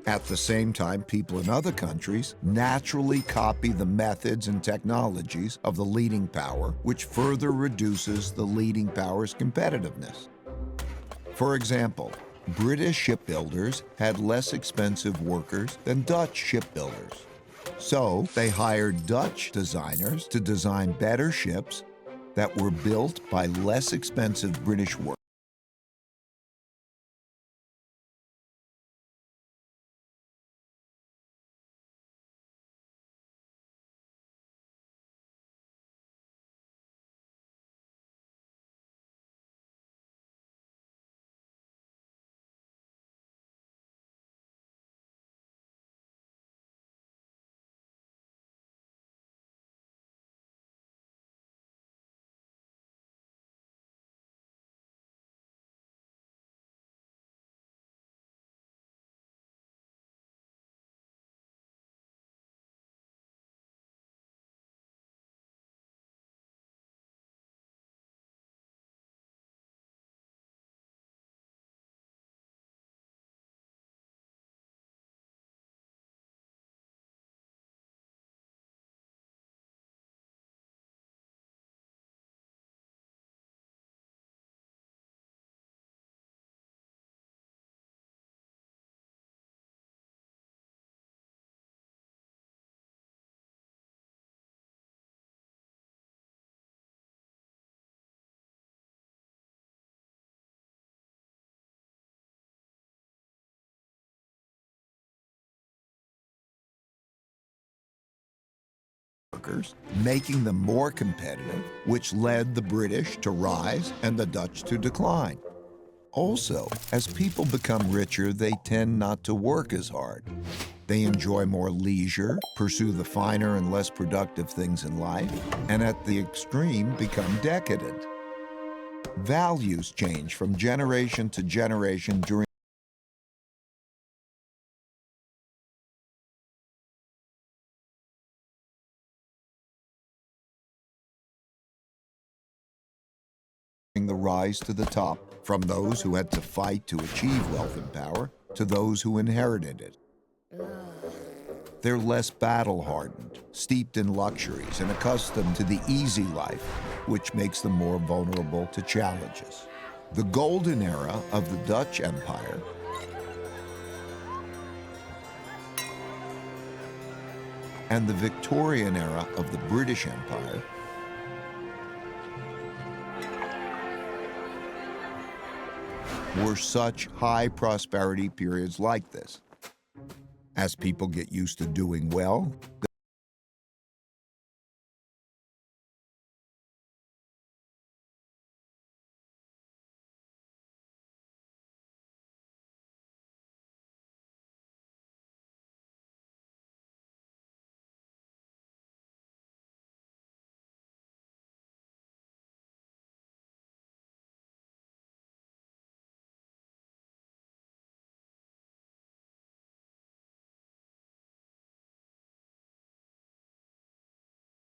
At the same time, people in other countries naturally copy the methods and technologies of the leading power, which further reduces the leading power's competitiveness. For example, British shipbuilders had less expensive workers than Dutch shipbuilders. So they hired Dutch designers to design better ships that were built by less expensive British workers. Making them more competitive, which led the British to rise and the Dutch to decline. Also, as people become richer, they tend not to work as hard. They enjoy more leisure, pursue the finer and less productive things in life, and at the extreme become decadent. Values change from generation to generation during the rise to the top, from those who had to fight to achieve wealth and power to those who inherited it. They're less battle-hardened, steeped in luxuries, and accustomed to the easy life, which makes them more vulnerable to challenges. The golden era of the Dutch Empire and the Victorian era of the British Empire were such high prosperity periods like this. As people get used to doing well,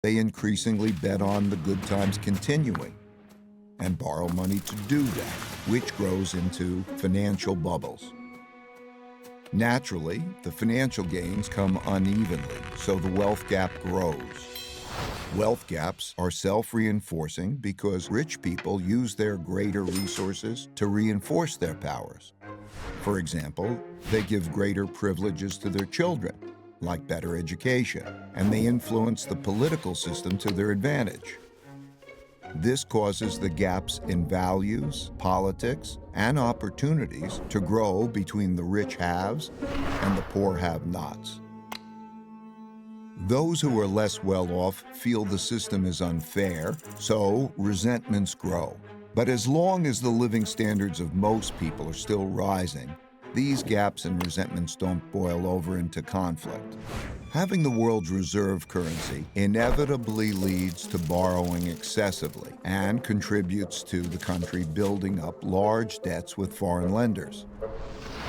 they increasingly bet on the good times continuing and borrow money to do that, which grows into financial bubbles. Naturally, the financial gains come unevenly, so the wealth gap grows. Wealth gaps are self-reinforcing because rich people use their greater resources to reinforce their powers. For example, they give greater privileges to their children, like better education, and they influence the political system to their advantage. This causes the gaps in values, politics, and opportunities to grow between the rich haves and the poor have-nots. Those who are less well off feel the system is unfair, so resentments grow. But as long as the living standards of most people are still rising, these gaps and resentments don't boil over into conflict. Having the world's reserve currency inevitably leads to borrowing excessively and contributes to the country building up large debts with foreign lenders.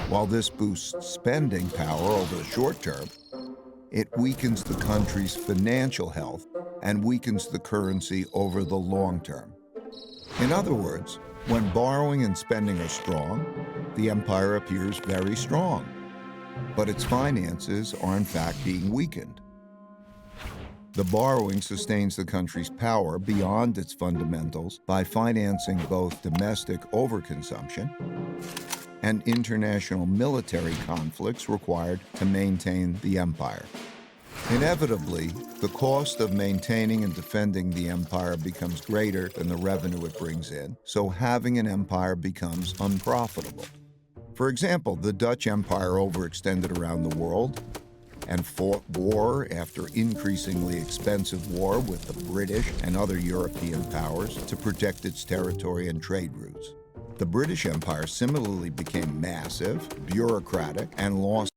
While this boosts spending power over the short term, it weakens the country's financial health and weakens the currency over the long term. In other words, when borrowing and spending are strong, the empire appears very strong, but its finances are in fact being weakened. The borrowing sustains the country's power beyond its fundamentals by financing both domestic overconsumption and international military conflicts required to maintain the empire. Inevitably, the cost of maintaining and defending the empire becomes greater than the revenue it brings in, so having an empire becomes unprofitable. For example, the Dutch Empire overextended around the world and fought war after increasingly expensive war with the British and other European powers to protect its territory and trade routes. The British Empire similarly became massive, bureaucratic, and lost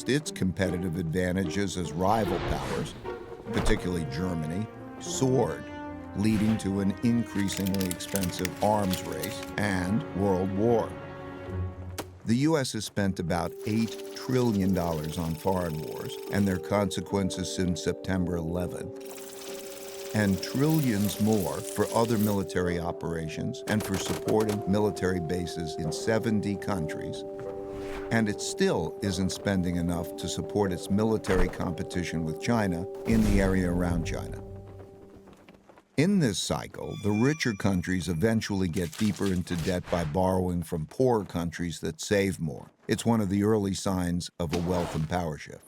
its competitive advantages as rival powers, particularly Germany, soared, leading to an increasingly expensive arms race and World War. The U.S. has spent about $8 trillion on foreign wars and their consequences since September 11, and trillions more for other military operations and for supporting military bases in 70 countries. And it still isn't spending enough to support its military competition with China in the area around China. In this cycle, the richer countries eventually get deeper into debt by borrowing from poorer countries that save more. It's one of the early signs of a wealth and power shift.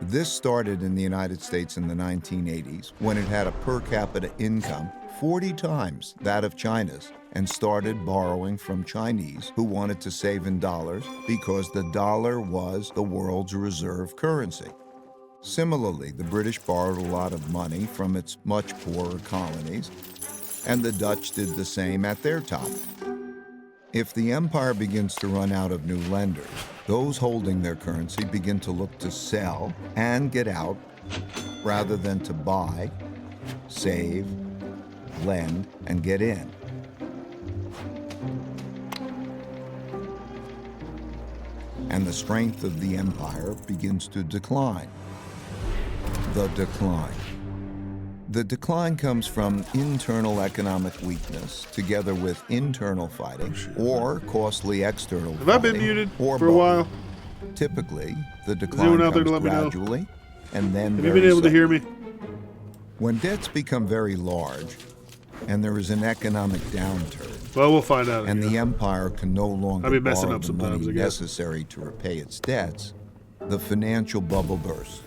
This started in the United States in the 1980s, when it had a per capita income 40 times that of China's, and started borrowing from Chinese who wanted to save in dollars because the dollar was the world's reserve currency. Similarly, the British borrowed a lot of money from its much poorer colonies, and the Dutch did the same at their top. If the empire begins to run out of new lenders, those holding their currency begin to look to sell and get out rather than to buy, save, lend, and get in. And the strength of the empire begins to decline. The decline. The decline comes from internal economic weakness together with internal fighting or costly external fighting. Have I been muted or for a both. while? Typically, the decline out there comes to let me know? gradually and then Have you very been able to hear me? When debts become very large and there is an economic downturn, Well, we'll find out. and again. the empire can no longer I'll be messing borrow up the sometimes, money I guess. necessary to repay its debts, the financial bubble bursts.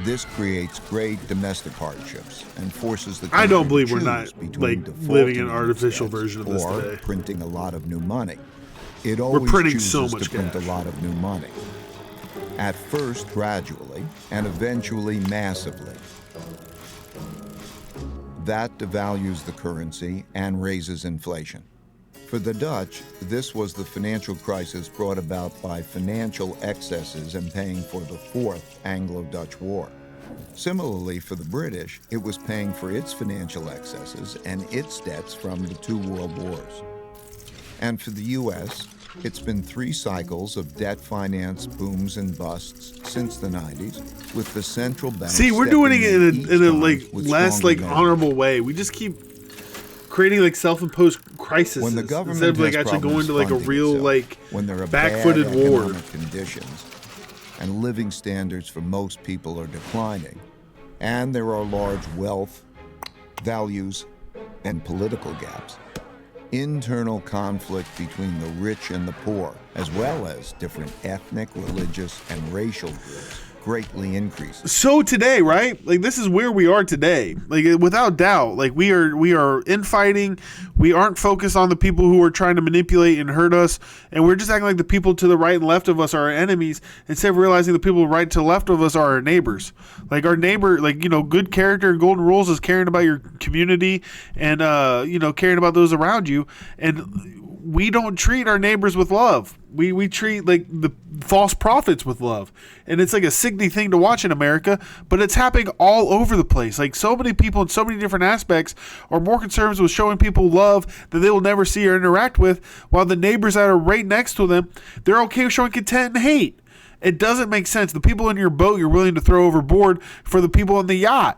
This creates great domestic hardships and forces the country I don't to believe we're choose not between like living defaulting an on its artificial debts version of this or today. printing a lot of new money. It always printing chooses so much to print cash. a lot of new money. At first gradually, and eventually massively. That devalues the currency and raises inflation. For the Dutch, this was the financial crisis brought about by financial excesses and paying for the Fourth Anglo-Dutch War. Similarly, for the British, it was paying for its financial excesses and its debts from the two world wars. And for the U.S., it's been 3 cycles of debt finance booms and busts since the 90s, with the central bank. See, we're doing it stepping in a each like time with less stronger like measures. honorable way. We just keep creating like self-imposed crises When the government instead of like has actually going problems to like a funding real itself, like when there are back-footed bad war. economic conditions and living standards for most people are declining, and there are large wealth, values, and political gaps, internal conflict between the rich and the poor, as well as different ethnic, religious, and racial groups, greatly increases. So today, right? Like, this is where we are today. Like, without doubt, like we are infighting. We aren't focused on the people who are trying to manipulate and hurt us, and we're just acting like the people to the right and left of us are our enemies, instead of realizing the people right to the left of us are our neighbors. Like, our neighbor, like, you know, good character and golden rules is caring about your community and you know, caring about those around you. And we don't treat our neighbors with love. We treat like the false prophets with love. And it's like a sickening thing to watch in America, but it's happening all over the place. Like, so many people in so many different aspects are more concerned with showing people love that they will never see or interact with, while the neighbors that are right next to them, they're okay with showing contempt and hate. It doesn't make sense. The people in your boat you're willing to throw overboard for the people on the yacht.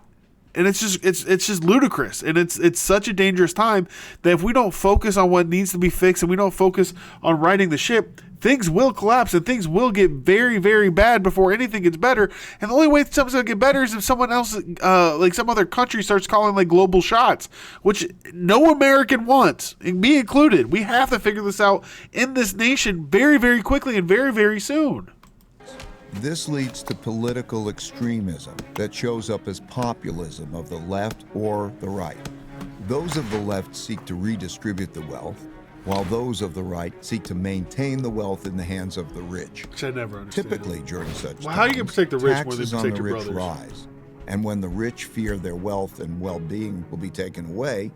And it's just ludicrous, and it's such a dangerous time that if we don't focus on what needs to be fixed and we don't focus on righting the ship, things will collapse and things will get very, very bad before anything gets better. And the only way something's gonna get better is if someone else, like some other country, starts calling like global shots, which no American wants, me included. We have to figure this out in this nation very, very quickly and very, very soon. This leads to political extremism that shows up as populism of the left or the right. Those of the left seek to redistribute the wealth, while those of the right seek to maintain the wealth in the hands of the rich. Which I never understand. Typically during such times, how do you protect the rich more than taxes on protect the your rich brothers? rise. And when the rich fear their wealth and well-being will be taken away,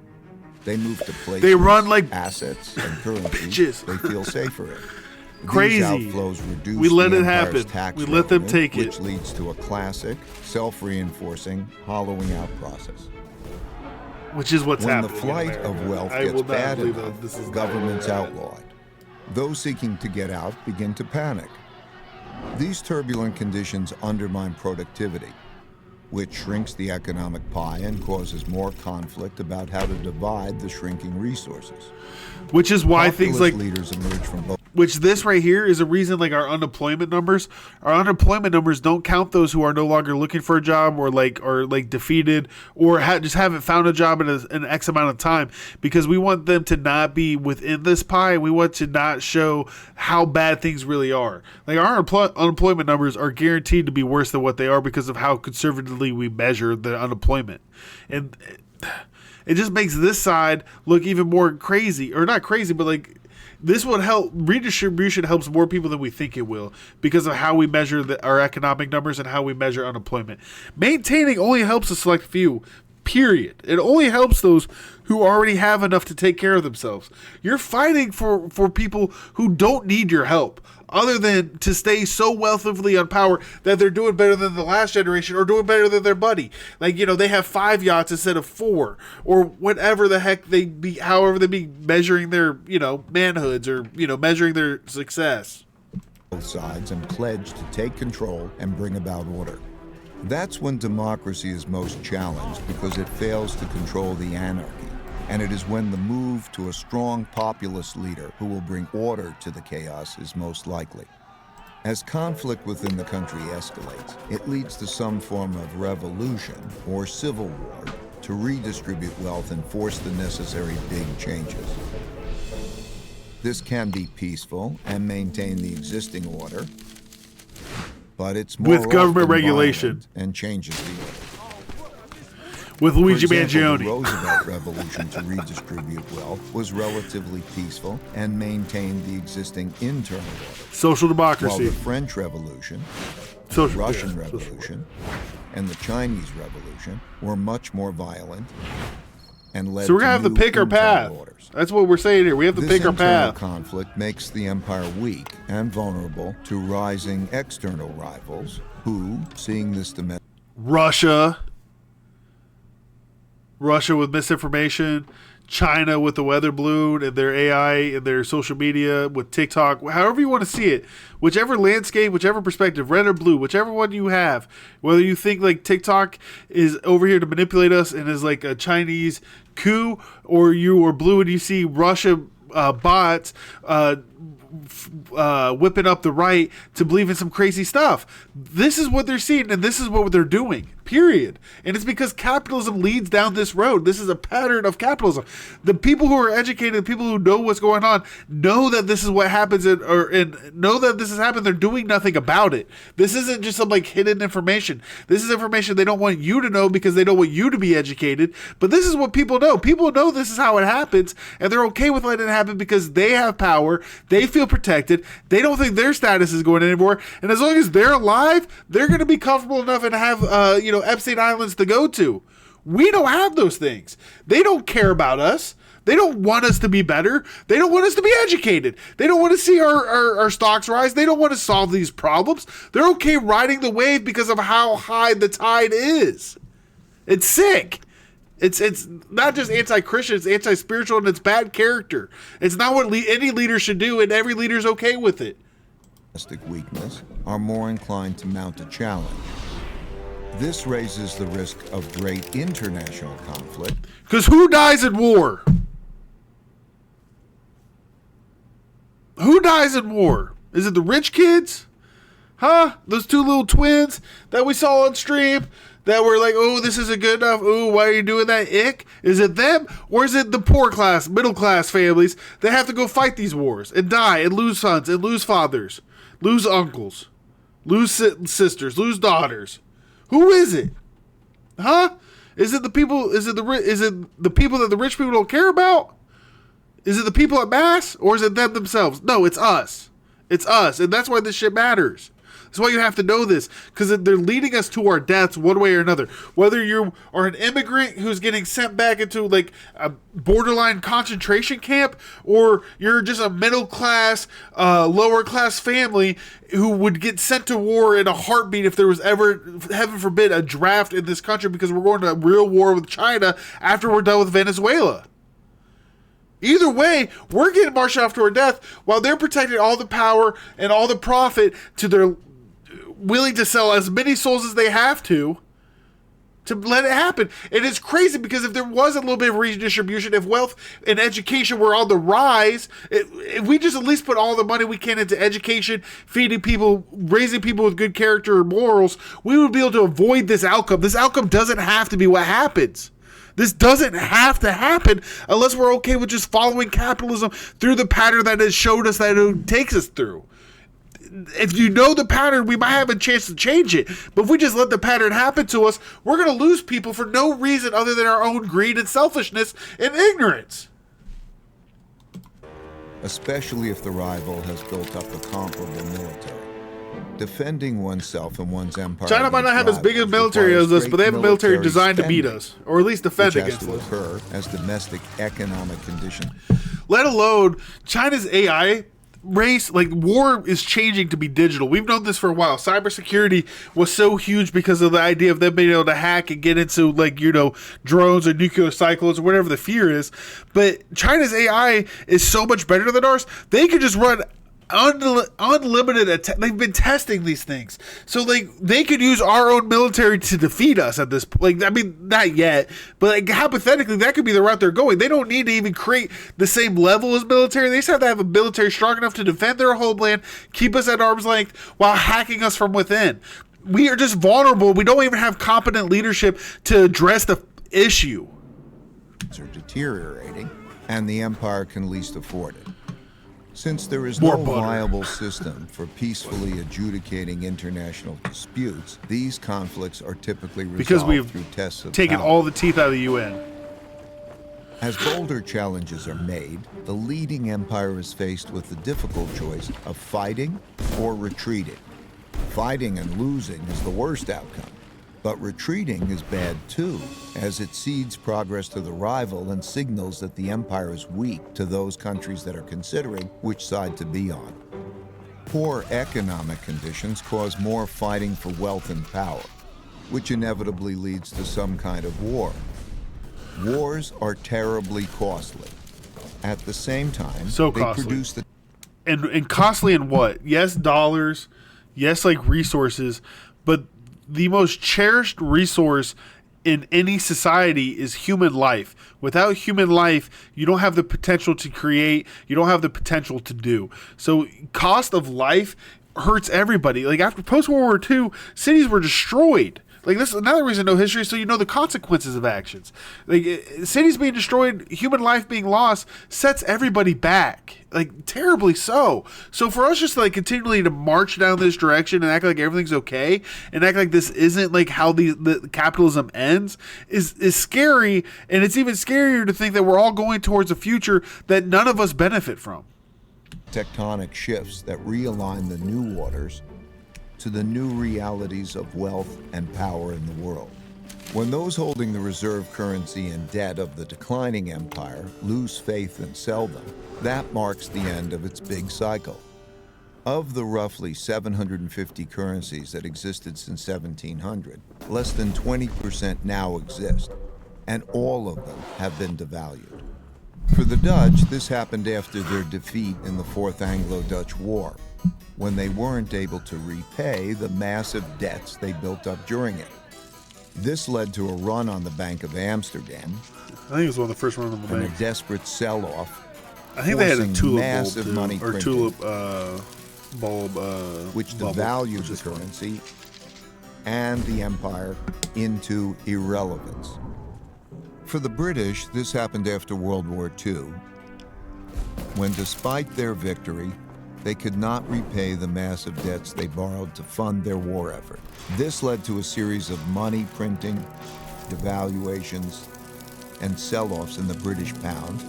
they move to places, They run like assets, and currencies bitches. they feel safer in. Crazy. These outflows reduce We let the it empire's happen. tax We let them revenue, take it. which leads to a classic, self-reinforcing, hollowing out process. Which is what's When happening. the flight in of America. wealth I gets will not bad believe enough, that this is government's not where we're at. outlawed. Those seeking to get out begin to panic. These turbulent conditions undermine productivity, which shrinks the economic pie and causes more conflict about how to divide the shrinking resources. Which is why things like leaders emerge from both. Which this right here is a reason, like our unemployment numbers don't count those who are no longer looking for a job or defeated or just haven't found a job in an X amount of time, because we want them to not be within this pie. We want to not show how bad things really are. Like, our unemployment numbers are guaranteed to be worse than what they are because of how conservatively we measure the unemployment. And it just makes this side look even more crazy, or not crazy, but like, this would help. Redistribution helps more people than we think it will because of how we measure our economic numbers and how we measure unemployment. Maintaining only helps a select few, period. It only helps those who already have enough to take care of themselves. You're fighting for people who don't need your help, other than to stay so wealthily on power that they're doing better than the last generation or doing better than their buddy. Like, you know, they have 5 yachts instead of 4, or whatever the heck they be, however they be measuring their, you know, manhoods, or, you know, measuring their success. Both sides and pledge to take control and bring about order. That's when democracy is most challenged, because it fails to control the anarchy. And it is when the move to a strong populist leader who will bring order to the chaos is most likely. As conflict within the country escalates, it leads to some form of revolution or civil war to redistribute wealth and force the necessary big changes. This can be peaceful and maintain the existing order, but it's more with government often regulation violent and changes the order. With Luigi For example, Mangione. the Roosevelt revolution to redistribute wealth was relatively peaceful and maintained the existing internal order. Social While democracy. the French Revolution, the Russian Revolution, and the Chinese Revolution were much more violent and led So we're to going to have to new pick our internal path. orders. That's what we're saying here. We have to This pick our internal path. conflict makes the empire weak and vulnerable to rising external rivals who, seeing this domestic Russia with misinformation, China with the weather balloon and their AI and their social media with TikTok, however you want to see it, whichever landscape, whichever perspective, red or blue, whichever one you have, whether you think like TikTok is over here to manipulate us and is like a Chinese coup, or you are blue and you see Russia bots whipping up the right to believe in some crazy stuff. This is what they're seeing, and this is what they're doing, period. And it's because capitalism leads down this road. This is a pattern of capitalism. The people who are educated, the people who know what's going on, know that this is what happens, and know that this has happened. They're doing nothing about it. This isn't just some like hidden information. This is information they don't want you to know because they don't want you to be educated. But this is what people know. People know this is how it happens, and they're okay with letting it happen because they have power. They feel protected. They don't think their status is going anymore. And as long as they're alive, they're going to be comfortable enough and have, Epstein Islands to go to. We don't have those things. They don't care about us. They don't want us to be better. They don't want us to be educated. They don't want to see our stocks rise. They don't want to solve these problems. They're okay riding the wave because of how high the tide is. It's sick. It's not just anti-Christian, it's anti-spiritual, and it's bad character. It's not what any leader should do, and every leader's okay with it. Domestic weakness are more inclined to mount a challenge. This raises the risk of great international conflict. Because who dies in war? Who dies in war? Is it the rich kids? Huh? Those two little twins that we saw on stream that were like, oh, this isn't good enough. Oh, why are you doing that? Ick? Is it them? Or is it the poor class, middle class families that have to go fight these wars and die and lose sons and lose fathers, lose uncles, lose sisters, lose daughters? Who is it? Huh? Is it the people? Is it the people that the rich people don't care about? Is it the people at mass, or is it them themselves? No, it's us. It's us, and that's why this shit matters. That's why you have to know this, because they're leading us to our deaths one way or another. Whether you are an immigrant who's getting sent back into like a borderline concentration camp, or you're just a middle class, lower class family who would get sent to war in a heartbeat if there was ever, heaven forbid, a draft in this country because we're going to a real war with China after we're done with Venezuela. Either way, we're getting marched off to our death while they're protecting all the power and all the profit to their willing to sell as many souls as they have to let it happen. And it's crazy because if there was a little bit of redistribution, if wealth and education were on the rise, if we just at least put all the money we can into education, feeding people, raising people with good character and morals, we would be able to avoid this outcome. This outcome doesn't have to be what happens. This doesn't have to happen unless we're okay with just following capitalism through the pattern that it showed us that it takes us through. If you know the pattern, we might have a chance to change it. But if we just let the pattern happen to us, we're going to lose people for no reason other than our own greed and selfishness and ignorance. Especially if the rival has built up a comparable military. Defending oneself and one's empire. China might not have as big a military as us, but they have a military designed to beat us, or at least defend against us. Occur as domestic economic conditions. Let alone China's AI race, like war is changing to be digital. We've known this for a while. Cybersecurity was so huge because of the idea of them being able to hack and get into drones or nuclear cyclones or whatever the fear is. But China's AI is so much better than ours. They could just run unlimited they've been testing these things, so they could use our own military to defeat us at this not yet, but hypothetically that could be the route they're going. They don't need to even create the same level as military. They just have to have a military strong enough to defend their homeland, keep us at arm's length while hacking us from within. We are just vulnerable. We don't even have competent leadership to address the issue. Are deteriorating, and the empire can least afford it. Since there is no viable system for peacefully adjudicating international disputes, these conflicts are typically resolved through tests of taken power. all the teeth out of the UN. As bolder challenges are made, the leading empire is faced with the difficult choice of fighting or retreating. Fighting and losing is the worst outcome, but retreating is bad too, as it cedes progress to the rival and signals that the empire is weak to those countries that are considering which side to be on. Poor economic conditions cause more fighting for wealth and power, which inevitably leads to some kind of war. Wars are terribly costly. At the same time, they produce the... And costly in what? Yes, dollars. Yes, resources. But the most cherished resource in any society is human life. Without human life, you don't have the potential to create. You don't have the potential to do. So cost of life hurts everybody. Like after post-World War II, cities were destroyed. Like this is another reason to know history, so you know the consequences of actions. Like cities being destroyed, human life being lost, sets everybody back, like terribly so. So for us just to like continually to march down this direction and act like everything's okay, and act like this isn't like how the capitalism ends, is scary. And it's even scarier to think that we're all going towards a future that none of us benefit from. Tectonic shifts that realign the new waters to the new realities of wealth and power in the world. When those holding the reserve currency and debt of the declining empire lose faith and sell them, that marks the end of its big cycle. Of the roughly 750 currencies that existed since 1700, less than 20% now exist, and all of them have been devalued. For the Dutch, this happened after their defeat in the Fourth Anglo-Dutch War, when they weren't able to repay the massive debts they built up during it. This led to a run on the Bank of Amsterdam. I think it was one of the first ones on the and bank. a desperate sell-off. I think they had a tulip massive bulb, money or printing, tulip bulb, which bubble, devalued which the is fun. currency and the empire into irrelevance. For the British, this happened after World War II, when despite their victory, they could not repay the massive debts they borrowed to fund their war effort. This led to a series of money printing, devaluations, and sell-offs in the British pound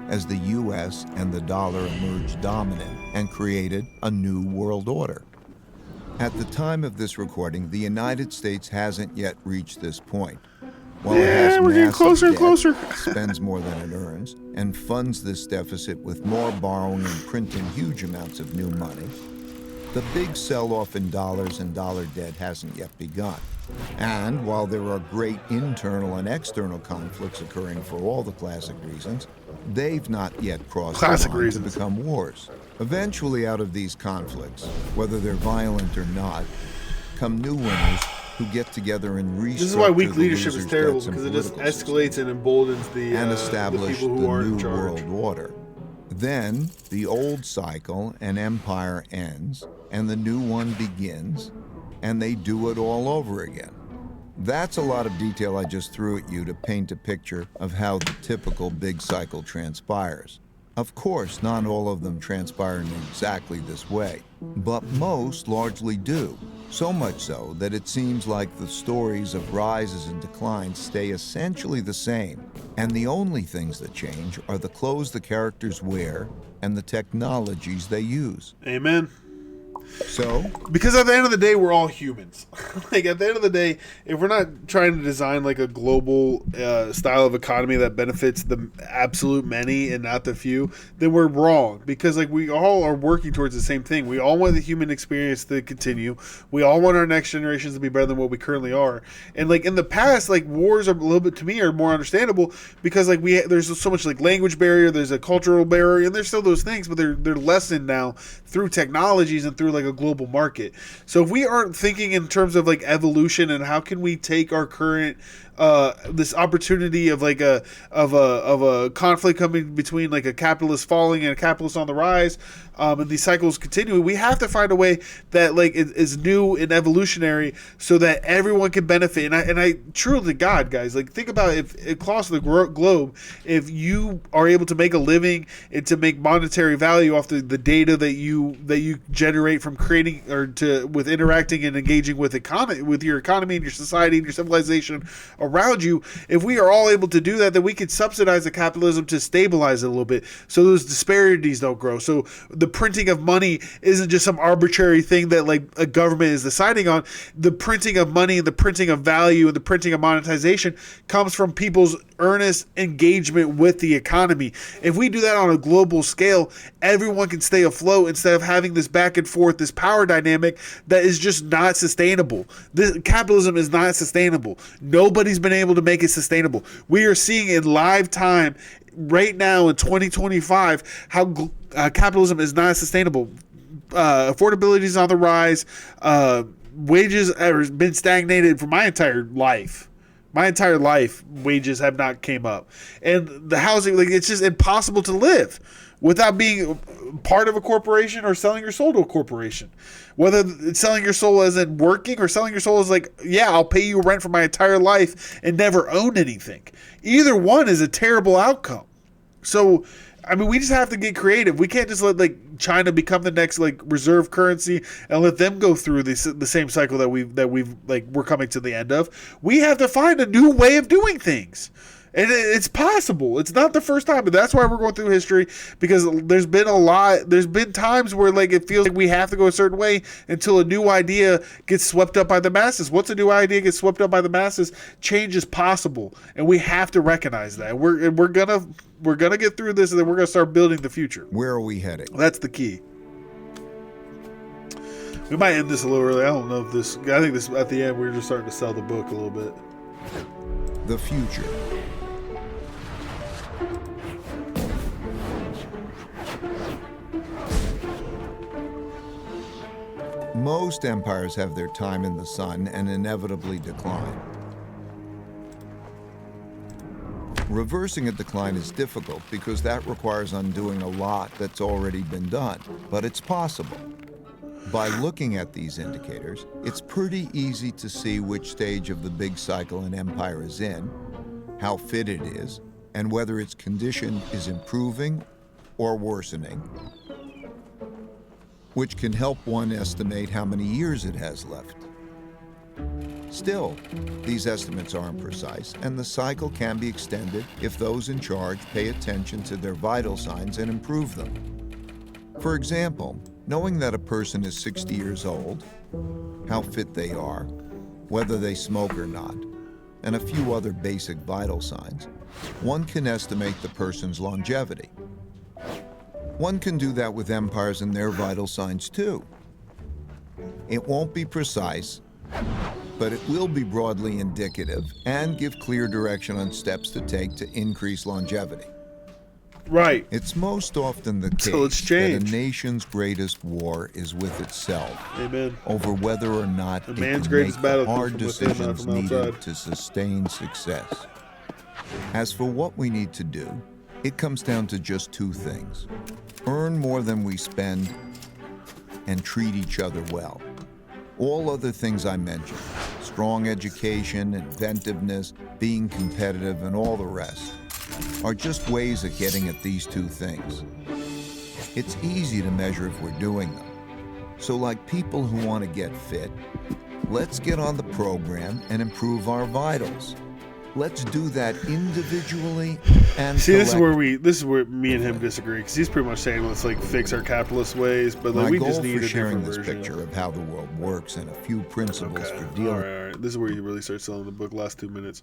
as the US and the dollar emerged dominant and created a new world order. At the time of this recording, the United States hasn't yet reached this point. While it has we're getting massive closer and debt, closer. spends more than it earns, and funds this deficit with more borrowing and printing huge amounts of new money, the big sell-off in dollars and dollar debt hasn't yet begun. And while there are great internal and external conflicts occurring for all the classic reasons, they've not yet crossed Classic the line reasons. to become wars. Eventually, out of these conflicts, whether they're violent or not, come new winners who get together and restructure This is why weak the leadership is losers' terrible, debts and because it just political escalates system, and emboldens the and the establish people the who aren't in new charge. world order. Then the old cycle and empire ends, and the new one begins, and they do it all over again. That's a lot of detail I just threw at you to paint a picture of how the typical big cycle transpires. Of course, not all of them transpire in exactly this way, but most largely do. So much so that it seems like the stories of rises and declines stay essentially the same, and the only things that change are the clothes the characters wear and the technologies they use. Amen. So, Because at the end of the day, we're all humans. Like at the end of the day, if we're not trying to design like a global style of economy that benefits the absolute many and not the few, then we're wrong. Because like we all are working towards the same thing. We all want the human experience to continue. We all want our next generations to be better than what we currently are. And like in the past, like wars are a little bit, to me, are more understandable because like there's so much like language barrier, there's a cultural barrier, and there's still those things, but they're lessened now through technologies and through like a global market. So if we aren't thinking in terms of like evolution and how can we take our current this opportunity of like a conflict coming between like a capitalist falling and a capitalist on the rise, and these cycles continuing, we have to find a way that like is new and evolutionary so that everyone can benefit. And I truly, God, guys, like think about if across the globe, if you are able to make a living and to make monetary value off the data that you generate from creating or with interacting and engaging with your economy and your society and your civilization around you, if we are all able to do that, then we can subsidize the capitalism to stabilize it a little bit so those disparities don't grow. So the printing of money isn't just some arbitrary thing that like a government is deciding on. The printing of money and the printing of value and the printing of monetization comes from people's earnest engagement with the economy. If we do that on a global scale, everyone can stay afloat instead of having this back and forth, this power dynamic that is just not sustainable. This capitalism is not sustainable. Nobody's been able to make it sustainable. We are seeing in live time right now in 2025 how capitalism is not sustainable. Affordability is on the rise. Wages have been stagnated for my entire life. My entire life, wages have not came up. And the housing, like, it's just impossible to live without being part of a corporation or selling your soul to a corporation. Whether it's selling your soul as in working or selling your soul as like, yeah, I'll pay you rent for my entire life and never own anything. Either one is a terrible outcome. So, I mean, we just have to get creative. We can't just let like China become the next like reserve currency and let them go through the same cycle that we've like we're coming to the end of. We have to find a new way of doing things. And it's possible. It's not the first time, but that's why we're going through history, because there's been times where like it feels like we have to go a certain way until a new idea gets swept up by the masses. Once a new idea gets swept up by the masses, change is possible, and we have to recognize that. We're gonna get through this, and then we're gonna start building the future. Where are we heading? That's the key. We might end this a little early. I don't know if this. I think this at the end we're just starting to sell the book a little bit. The future. Most empires have their time in the sun and inevitably decline. Reversing a decline is difficult because that requires undoing a lot that's already been done, but it's possible. By looking at these indicators, it's pretty easy to see which stage of the big cycle an empire is in, how fit it is, and whether its condition is improving or worsening, which can help one estimate how many years it has left. Still, these estimates aren't precise, and the cycle can be extended if those in charge pay attention to their vital signs and improve them. For example, knowing that a person is 60 years old, how fit they are, whether they smoke or not, and a few other basic vital signs, one can estimate the person's longevity. One can do that with empires and their vital signs too. It won't be precise, but it will be broadly indicative and give clear direction on steps to take to increase longevity. Right. It's most often the Until it's case that a changed. nation's greatest war is with itself. Amen. Over whether or not it man's can greatest make battle the comes hard from within, not decisions from needed outside. to sustain success. As for what we need to do, it comes down to just two things: earn more than we spend and treat each other well. All other things I mentioned, strong education, inventiveness, being competitive, and all the rest, are just ways of getting at these two things. It's easy to measure if we're doing them. So like people who want to get fit, let's get on the program and improve our vitals. Let's do that individually and See, this is where me and him disagree, because he's pretty much saying let's like fix our capitalist ways, but like My we goal just need for a sharing different this version. picture of how the world works and a few principles for dealing. All right. This is where you really start selling the book. Last 2 minutes.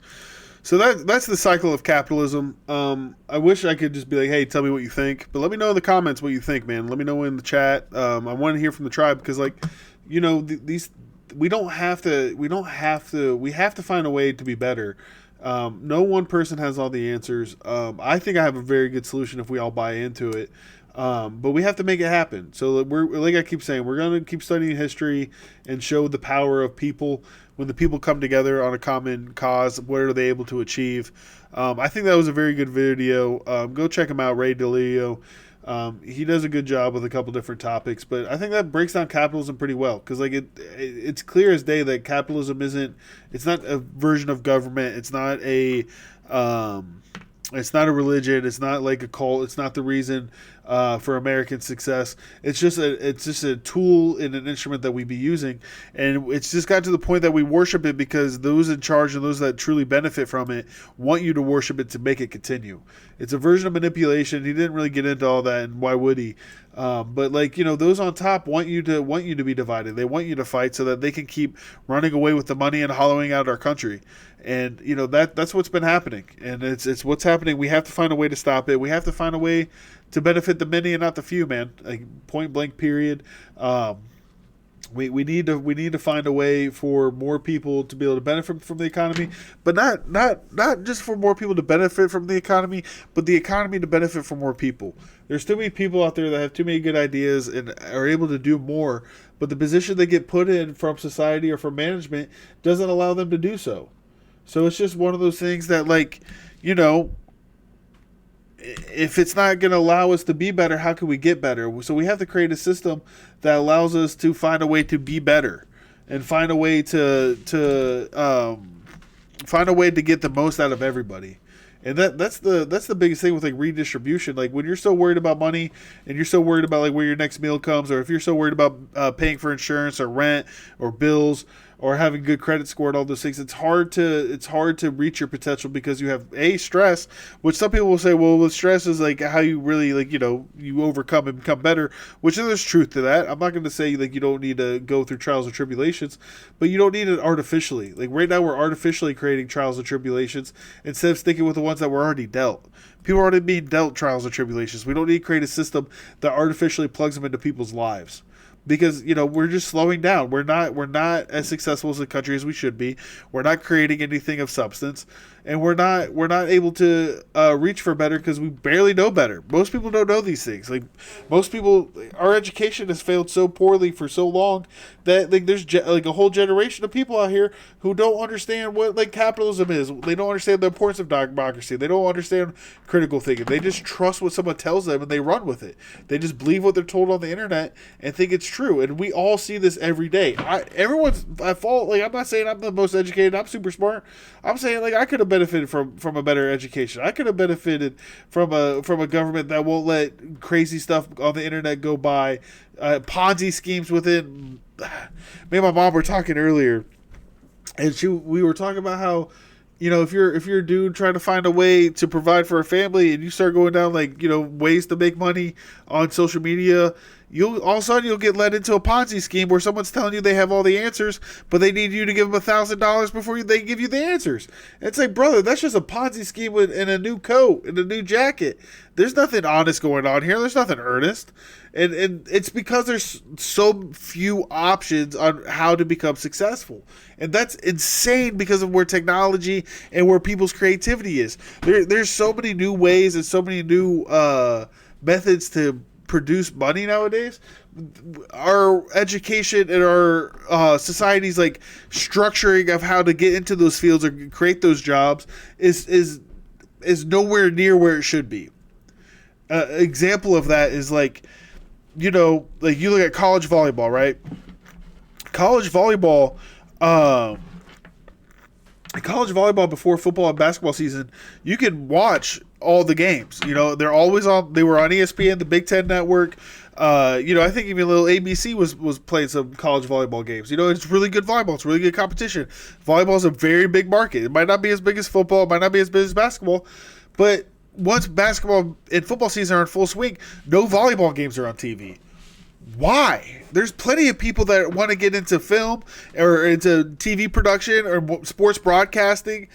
So that's the cycle of capitalism. I wish I could just be like, hey, tell me what you think, but let me know in the comments what you think, man. Let me know in the chat. I want to hear from the tribe, because like, you know, these we have to find a way to be better. No one person has all the answers. I think I have a very good solution if we all buy into it. But we have to make it happen. So we're, like I keep saying, we're going to keep studying history and show the power of people. When the people come together on a common cause, what are they able to achieve? I think that was a very good video. Go check him out, Ray Dalio. He does a good job with a couple different topics, but I think that breaks down capitalism pretty well, because like it's clear as day that capitalism it's not a version of government. It's not a religion. It's not like a cult. It's not the reason for American success. It's just a tool and an instrument that we be using, and it's just got to the point that we worship it because those in charge and those that truly benefit from it want you to worship it to make it continue. It's a version of manipulation. He didn't really get into all that, and why would he? But like, you know, those on top want you to be divided. They want you to fight so that they can keep running away with the money and hollowing out our country. And you know that's what's been happening, and it's what's happening. We have to find a way to stop it. We have to find a way to benefit the many and not the few, man. Like, point blank, period. We need to find a way for more people to be able to benefit from the economy, but not just for more people to benefit from the economy, but the economy to benefit from more people. There's too many people out there that have too many good ideas and are able to do more, but the position they get put in from society or from management doesn't allow them to do so. So it's just one of those things that, like, you know, if it's not going to allow us to be better, how can we get better? So we have to create a system that allows us to find a way to be better and find a way to get the most out of everybody. And that's the biggest thing with like redistribution. Like when you're so worried about money and you're so worried about like where your next meal comes, or if you're so worried about paying for insurance or rent or bills or having good credit score and all those things, it's hard to reach your potential because you have stress, which some people will say, well, with stress is like how you really like, you know, you overcome and become better, which there's truth to that. I'm not going to say like you don't need to go through trials or tribulations, but you don't need it artificially. Like right now we're artificially creating trials and tribulations instead of sticking with the ones that were already dealt. People are already being dealt trials and tribulations. We don't need to create a system that artificially plugs them into people's lives. Because, you know, we're just slowing down. We're not as successful as a country as we should be. We're not creating anything of substance, and we're not able to reach for better because we barely know better. Most people don't know these things. Like most people, our education has failed so poorly for so long that like there's like a whole generation of people out here who don't understand what like capitalism is. They don't understand the importance of democracy. They don't understand critical thinking. They just trust what someone tells them and they run with it. They just believe what they're told on the internet and think it's true. And we all see this every day. Everyone's at fault. Like I'm not saying I'm the most educated. I'm super smart. I'm saying like I could have benefited from a better education. I could have benefited from a government that won't let crazy stuff on the internet go by. Ponzi schemes within. Me and my mom were talking earlier, and we were talking about how, you know, if you're a dude trying to find a way to provide for a family and you start going down like, you know, ways to make money on social media, you'll all of a sudden you'll get led into a Ponzi scheme where someone's telling you they have all the answers, but they need you to give them $1,000 before they give you the answers. And it's like, brother, that's just a Ponzi scheme in a new coat and a new jacket. There's nothing honest going on here. There's nothing earnest. And it's because there's so few options on how to become successful. And that's insane because of where technology and where people's creativity is. There's so many new ways and so many new methods to produce money nowadays. Our education and our society's like structuring of how to get into those fields or create those jobs is nowhere near where it should be. Example of that is like, you know, like you look at college volleyball, right? College volleyball before football and basketball season, you can watch all the games. You know, they're always on. They were on ESPN, the Big Ten Network. You know, I think even little ABC was playing some college volleyball games. You know, it's really good volleyball. It's really good competition. Volleyball is a very big market. It might not be as big as football. It might not be as big as basketball, but once basketball and football season are in full swing, no volleyball games are on TV. Why? There's plenty of people that want to get into film or into TV production or sports broadcasting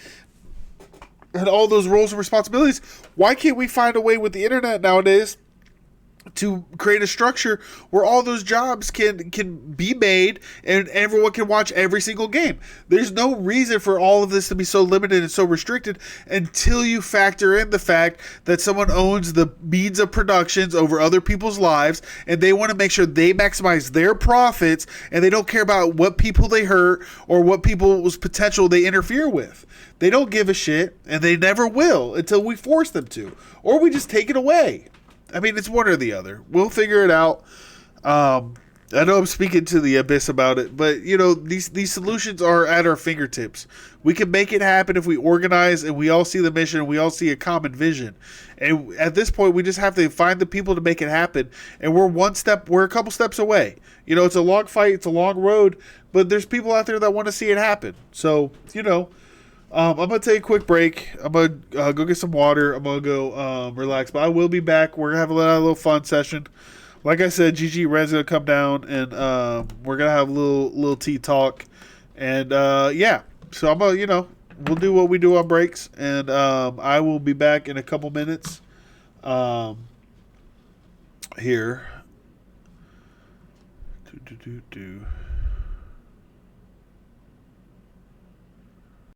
and all those roles and responsibilities. Why can't we find a way with the internet nowadays to create a structure where all those jobs can be made and everyone can watch every single game? There's no reason for all of this to be so limited and so restricted until you factor in the fact that someone owns the means of productions over other people's lives and they want to make sure they maximize their profits and they don't care about what people they hurt or what people's potential they interfere with. They don't give a shit and they never will until we force them to, or we just take it away. I mean, it's one or the other. We'll figure it out. I know I'm speaking to the abyss about it, but, you know, these solutions are at our fingertips. We can make it happen if we organize and we all see the mission and we all see a common vision. And at this point, we just have to find the people to make it happen. And we're a couple steps away. You know, it's a long fight. It's a long road, but there's people out there that want to see it happen. So, you know, I'm going to take a quick break. I'm going to go get some water. I'm going to go relax. But I will be back. We're going to have a little fun session. Like I said, GG Red's going to come down, and we're going to have a little tea talk. And, yeah. So I'm going to, you know, we'll do what we do on breaks. And I will be back in a couple minutes here.